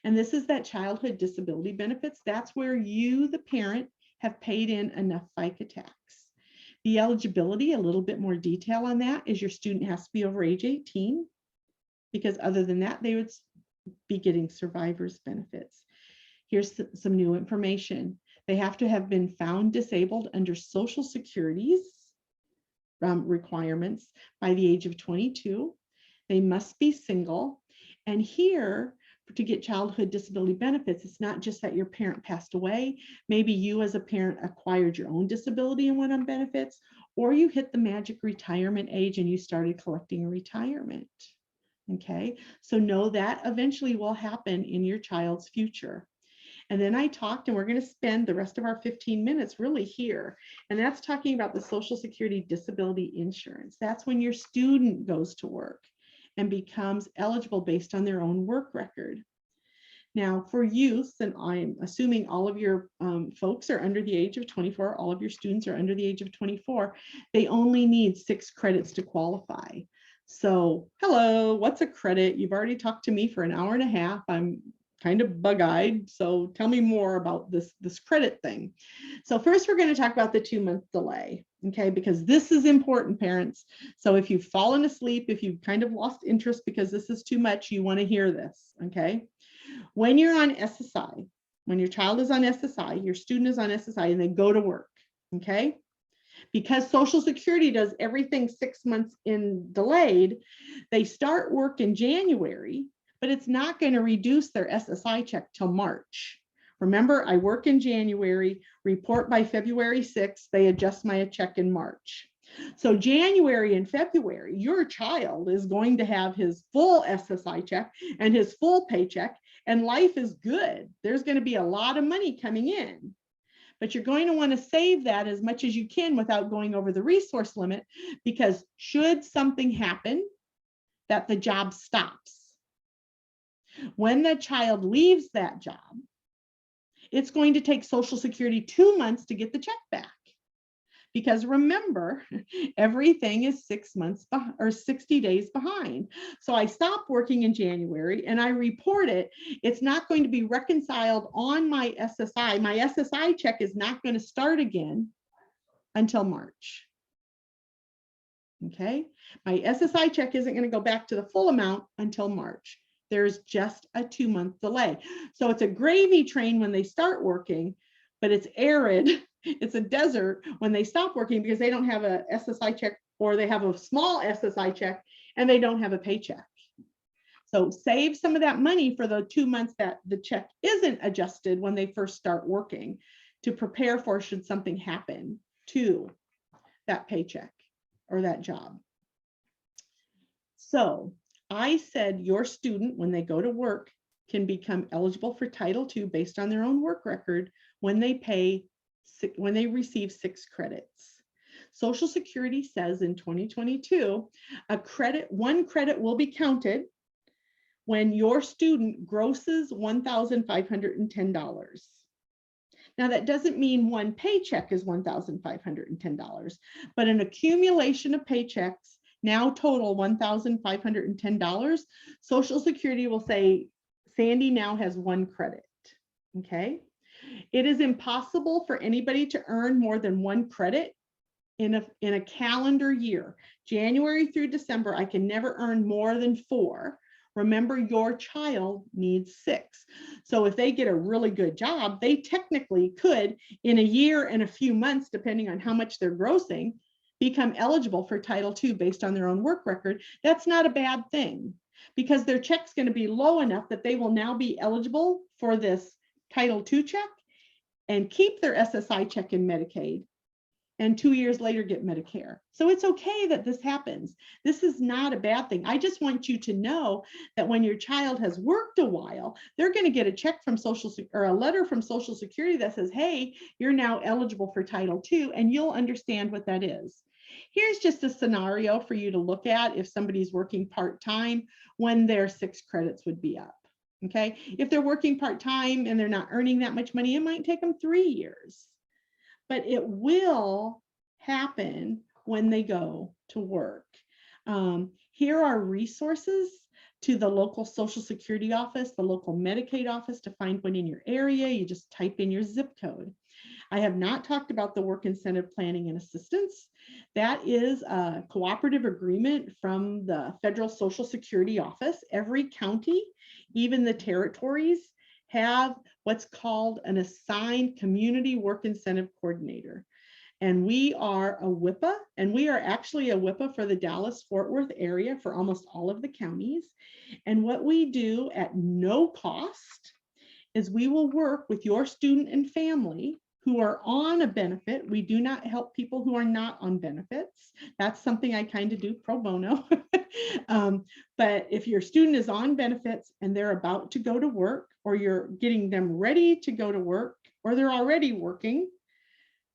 And this is that childhood disability benefits. That's where you, the parent, have paid in enough FICA tax. The eligibility, a little bit more detail on that, is your student has to be over age 18, because other than that, they would be getting survivor's benefits. Here's some new information. They have to have been found disabled under Social Security's requirements by the age of 22. They must be single. And here, to get childhood disability benefits, it's not just that your parent passed away. Maybe you as a parent acquired your own disability and went on benefits, or you hit the magic retirement age and you started collecting a retirement. Okay, so know that eventually will happen in your child's future. And then I talked, and we're going to spend the rest of our 15 minutes really here. And that's talking about the Social Security disability insurance. That's when your student goes to work and becomes eligible based on their own work record. Now, for youth, and I'm assuming all of your folks are under the age of 24, all of your students are under the age of 24, they only need 6 credits to qualify. So, hello, what's a credit? You've already talked to me for an hour and a half. I'm kind of bug-eyed, so tell me more about this credit thing. So first, we're going to talk about the 2-month delay, okay, because this is important, parents. So if you've fallen asleep, if you've kind of lost interest because this is too much, you want to hear this, okay? When you're on SSI, when your child is on SSI, your student is on SSI, and they go to work, okay? Because Social Security does everything 6 months in delayed, they start work in January, but it's not going to reduce their SSI check till March. Remember, I work in January, report by February 6th, they adjust my check in March. So January and February, your child is going to have his full SSI check and his full paycheck, and life is good. There's going to be a lot of money coming in. But you're going to want to save that as much as you can without going over the resource limit, because should something happen that the job stops, when the child leaves that job, it's going to take Social Security 2 months to get the check back. Because remember, everything is 6 months or 60 days behind. So I stop working in January and I report it. It's not going to be reconciled on my SSI. My SSI check is not going to start again until March. Okay, my SSI check isn't going to go back to the full amount until March. There's just a 2-month delay. So it's a gravy train when they start working, but it's arid. It's a desert when they stop working because they don't have a SSI check, or they have a small SSI check and they don't have a paycheck. So save some of that money for the 2 months that the check isn't adjusted when they first start working, to prepare for should something happen to that paycheck or that job. So I said your student, when they go to work, can become eligible for Title II based on their own work record when they receive 6 credits. Social Security says in 2022, one credit will be counted when your student grosses $1,510. Now, that doesn't mean one paycheck is $1,510, but an accumulation of paychecks now total $1,510. Social Security will say, Sandy now has 1 credit, okay? It is impossible for anybody to earn more than 1 credit in a calendar year. January through December, I can never earn more than 4. Remember, your child needs 6. So if they get a really good job, they technically could, in a year and a few months, depending on how much they're grossing, become eligible for Title II based on their own work record. That's not a bad thing, because their check's going to be low enough that they will now be eligible for this Title II check and keep their SSI check in Medicaid, and 2 years later get Medicare. So it's okay that this happens. This is not a bad thing. I just want you to know that when your child has worked a while, they're going to get a check from or a letter from Social Security that says, hey, you're now eligible for Title II, and you'll understand what that is. Here's just a scenario for you to look at if somebody's working part-time, when their 6 credits would be up. Okay, if they're working part-time and they're not earning that much money, it might take them 3 years. But it will happen when they go to work. Here are resources to the local Social Security office, the local Medicaid office, to find one in your area. You just type in your zip code. I have not talked about the work incentive planning and assistance. That is a cooperative agreement from the federal Social Security office. Every county, even the territories, have what's called an assigned community work incentive coordinator. And we are a WIPA, and we are actually a WIPA for the Dallas-Fort Worth area for almost all of the counties. And what we do at no cost is we will work with your student and family who are on a benefit. We do not help people who are not on benefits. That's something I kind of do pro bono. But if your student is on benefits and they're about to go to work, or you're getting them ready to go to work, or they're already working,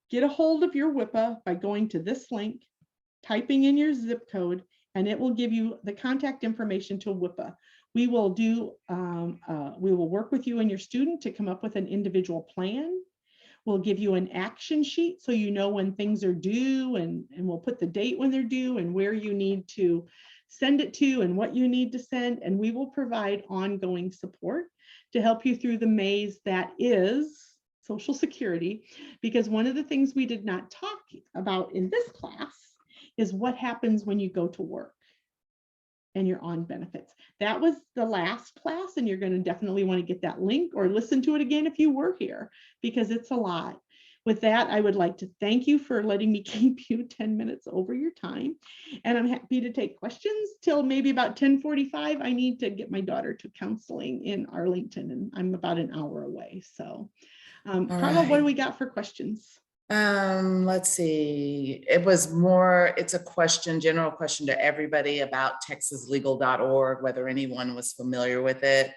get a hold of your WIPA by going to this link, typing in your zip code, and it will give you the contact information to WIPA. We will work with you and your student to come up with an individual plan. We'll give you an action sheet so you know when things are due, and we'll put the date when they're due and where you need to send it to and what you need to send. And we will provide ongoing support to help you through the maze that is Social Security, because one of the things we did not talk about in this class is what happens when you go to work and you're on benefits. That was the last class, and you're going to definitely want to get that link or listen to it again if you were here, because it's a lot. With that, I would like to thank you for letting me keep you 10 minutes over your time. And I'm happy to take questions till maybe about 10:45. I need to get my daughter to counseling in Arlington, and I'm about an hour away. So Carla, what do we got for questions? Let's see. It's a question, general question to everybody about texaslegal.org, whether anyone was familiar with it.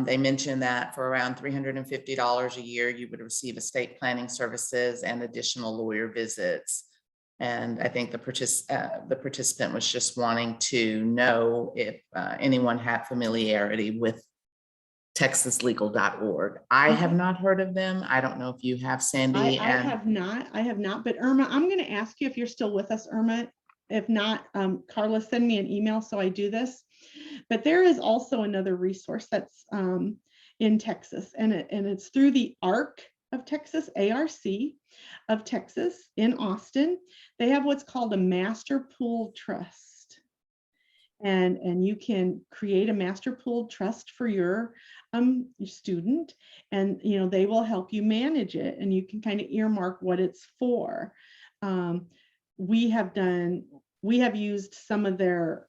They mentioned that for around $350 a year, you would receive estate planning services and additional lawyer visits. And I think the participant was just wanting to know if anyone had familiarity with texaslegal.org. I have not heard of them. I don't know if you have, Sandy. I have not, but Irma, I'm going to ask you if you're still with us, Irma. If not, Carla, send me an email so I do this. But there is also another resource that's in Texas, and it's through the ARC of Texas, ARC of Texas in Austin. They have what's called a master pooled trust. And you can create a master pooled trust for your student, and they will help you manage it, and you can kind of earmark what it's for. We have used some of their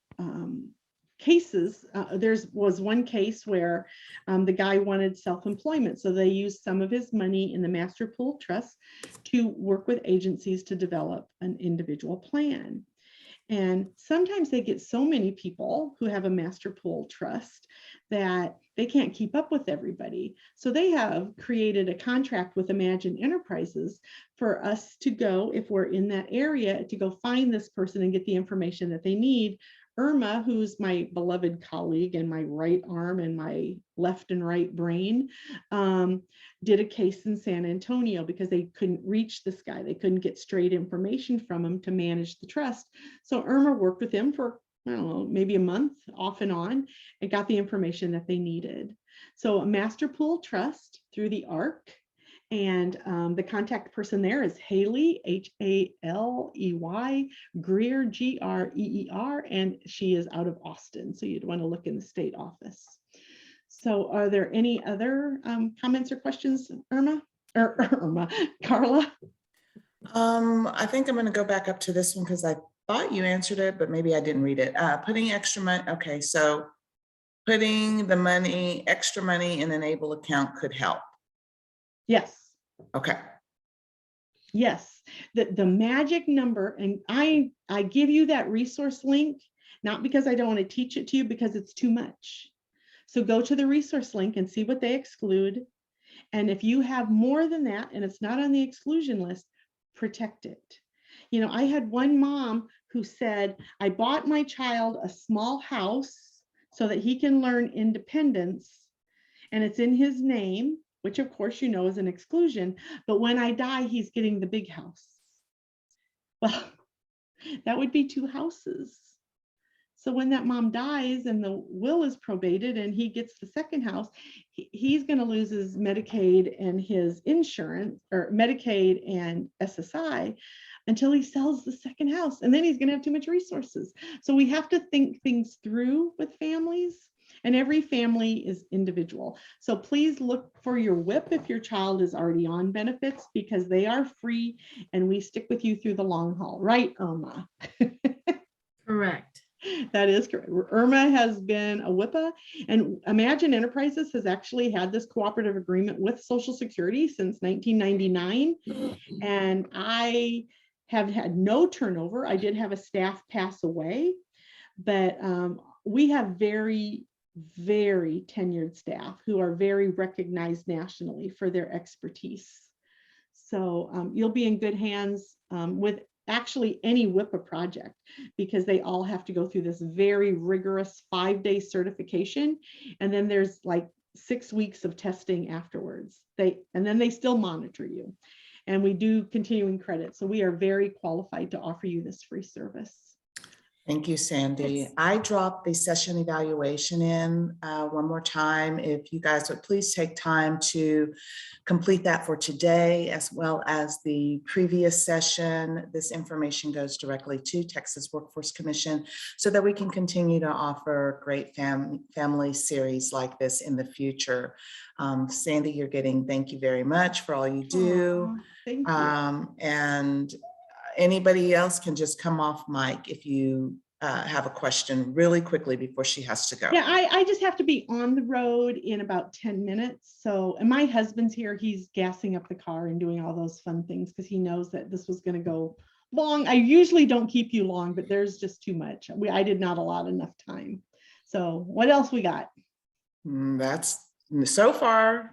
cases. There was one case where the guy wanted self-employment, so they used some of his money in the master pooled trust to work with agencies to develop an individual plan. And sometimes they get so many people who have a master pool trust that they can't keep up with everybody. So they have created a contract with Imagine Enterprises for us to go, if we're in that area, to go find this person and get the information that they need. Irma, who's my beloved colleague and my right arm and my left and right brain, did a case in San Antonio because they couldn't reach this guy. They couldn't get straight information from him to manage the trust. So Irma worked with him for, I don't know, maybe a month off and on, and got the information that they needed. So a master pool trust through the ARC. And the contact person there is Haley, Haley, Greer, Greer, and she is out of Austin. So you'd want to look in the state office. So are there any other comments or questions, Irma? Or Carla? I think I'm going to go back up to this one because I thought you answered it, but maybe I didn't read it. Putting extra money. Okay, so putting the extra money in an ABLE account could help. Yes. Okay. Yes, the magic number, and I give you that resource link, not because I don't want to teach it to you, because it's too much. So go to the resource link and see what they exclude. And if you have more than that and it's not on the exclusion list, protect it. I had one mom who said, I bought my child a small house so that he can learn independence, and it's in his name, which of course is an exclusion, but when I die, he's getting the big house. Well, that would be 2 houses. So when that mom dies and the will is probated and he gets the second house, he's going to lose his Medicaid and his insurance, or Medicaid and SSI, until he sells the second house. And then he's going to have too much resources. So we have to think things through with families. and every family is individual. So please look for your WIP if your child is already on benefits, because they are free and we stick with you through the long haul, right, Irma? Correct. That is correct. Irma has been a WIPA, and Imagine Enterprises has actually had this cooperative agreement with Social Security since 1999. And I have had no turnover. I did have a staff pass away, but we have very, very tenured staff who are very recognized nationally for their expertise. So you'll be in good hands with actually any WIPA project, because they all have to go through this very rigorous 5-day certification. And then there's like 6 weeks of testing afterwards. And then they still monitor you. And we do continuing credit. So we are very qualified to offer you this free service. Thank you, Sandy. Yes. I dropped the session evaluation in one more time. If you guys would please take time to complete that for today, as well as the previous session. This information goes directly to Texas Workforce Commission so that we can continue to offer great family series like this in the future. Sandy, you're getting thank you very much for all you do. Thank you. And anybody else can just come off mic if you have a question really quickly before she has to go. Yeah, I just have to be on the road in about 10 minutes. So, and my husband's here, he's gassing up the car and doing all those fun things because he knows that this was going to go long. I usually don't keep you long, but there's just too much. I did not allot enough time. So what else we got? That's so far,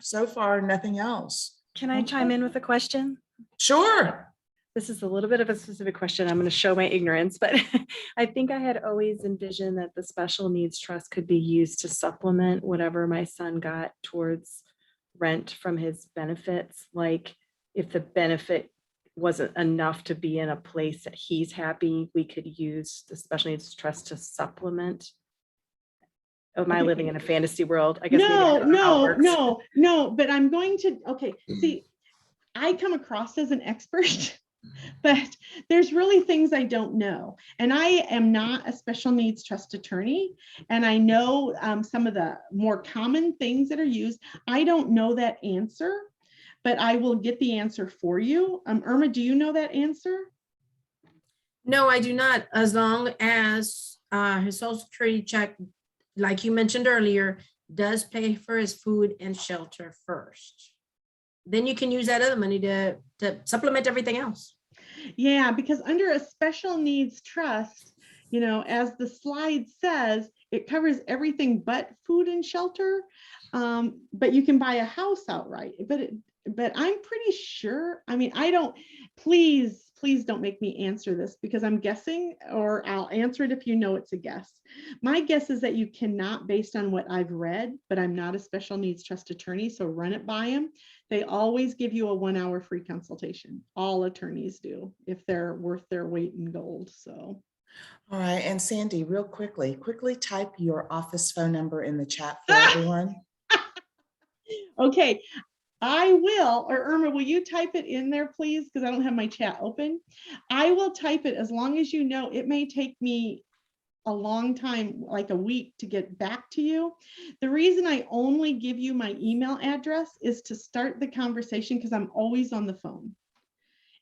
nothing else. Can I chime in with a question? Sure. This is a little bit of a specific question. I'm going to show my ignorance, but I think I had always envisioned that the special needs trust could be used to supplement whatever my son got towards rent from his benefits. Like if the benefit wasn't enough to be in a place that he's happy, we could use the special needs trust to supplement. Am I living in a fantasy world? I guess maybe I don't know how it works. No, but I'm going to, okay, see, I come across as an expert, but there's really things I don't know. And I am not a special needs trust attorney. And I know some of the more common things that are used. I don't know that answer, but I will get the answer for you. Irma, do you know that answer? No, I do not, as long as his Social Security check, like you mentioned earlier, does pay for his food and shelter first. Then you can use that other money to supplement everything else. Yeah, because under a special needs trust, you know, as the slide says, it covers everything but food and shelter. But you can buy a house outright. But I'm pretty sure, I mean, I don't, please don't make me answer this because I'm guessing, or I'll answer it if you know it's a guess. My guess is that you cannot, based on what I've read, but I'm not a special needs trust attorney, so run it by them. They always give you a 1-hour free consultation. All attorneys do, if they're worth their weight in gold. So. All right, and Sandy, real quickly type your office phone number in the chat for everyone. Okay, I will, or Irma, will you type it in there, please? Because I don't have my chat open. I will type it, as long as you know. It may take me a long time, like a week, to get back to you. The reason I only give you my email address is to start the conversation, because I'm always on the phone.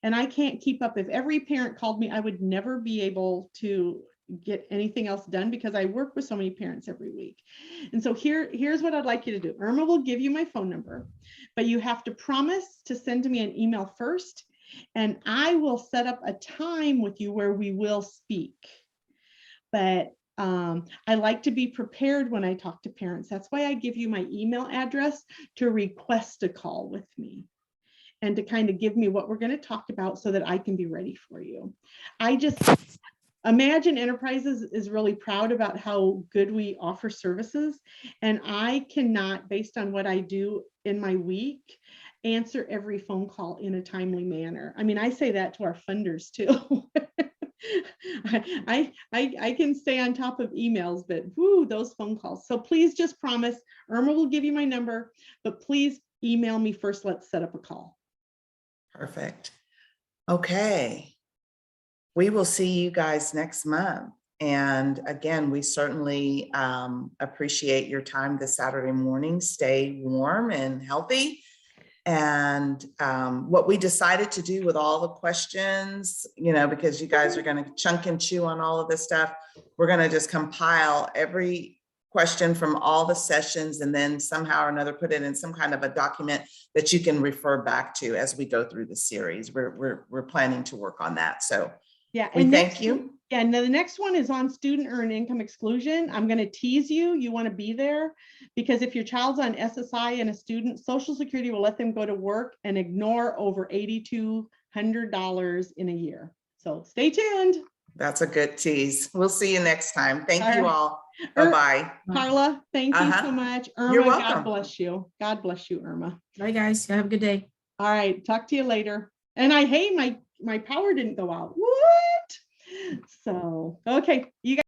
And I can't keep up. If every parent called me, I would never be able to get anything else done because I work with so many parents every week. And so here's what I'd like you to do. Irma will give you my phone number, but you have to promise to send me an email first, and I will set up a time with you where we will speak. But I like to be prepared when I talk to parents. That's why I give you my email address, to request a call with me and to kind of give me what we're going to talk about so that I can be ready for you. Imagine Enterprises is really proud about how good we offer services, and I cannot, based on what I do in my week, answer every phone call in a timely manner. I mean, I say that to our funders too. I can stay on top of emails, but whoo, those phone calls. So please just promise, Irma will give you my number, but please email me first. Let's set up a call. Perfect. Okay. We will see you guys next month. And again, we certainly appreciate your time this Saturday morning. Stay warm and healthy. And what we decided to do with all the questions, because you guys are going to chunk and chew on all of this stuff, we're going to just compile every question from all the sessions and then somehow or another put it in some kind of a document that you can refer back to as we go through the series. We're planning to work on that. So Yeah. we and thank next- you. Yeah, and the next one is on student earned income exclusion. I'm going to tease you. You want to be there because if your child's on SSI and a student, Social Security will let them go to work and ignore over $8,200 in a year. So stay tuned. That's a good tease. We'll see you next time. Thank All you right. all. Bye-bye. Carla, thank you Uh-huh. so much. You're Irma, God welcome. bless you. God bless you, Irma. Bye, guys. Have a good day. All right, talk to you later. And my power didn't go out. What? So, okay, you guys.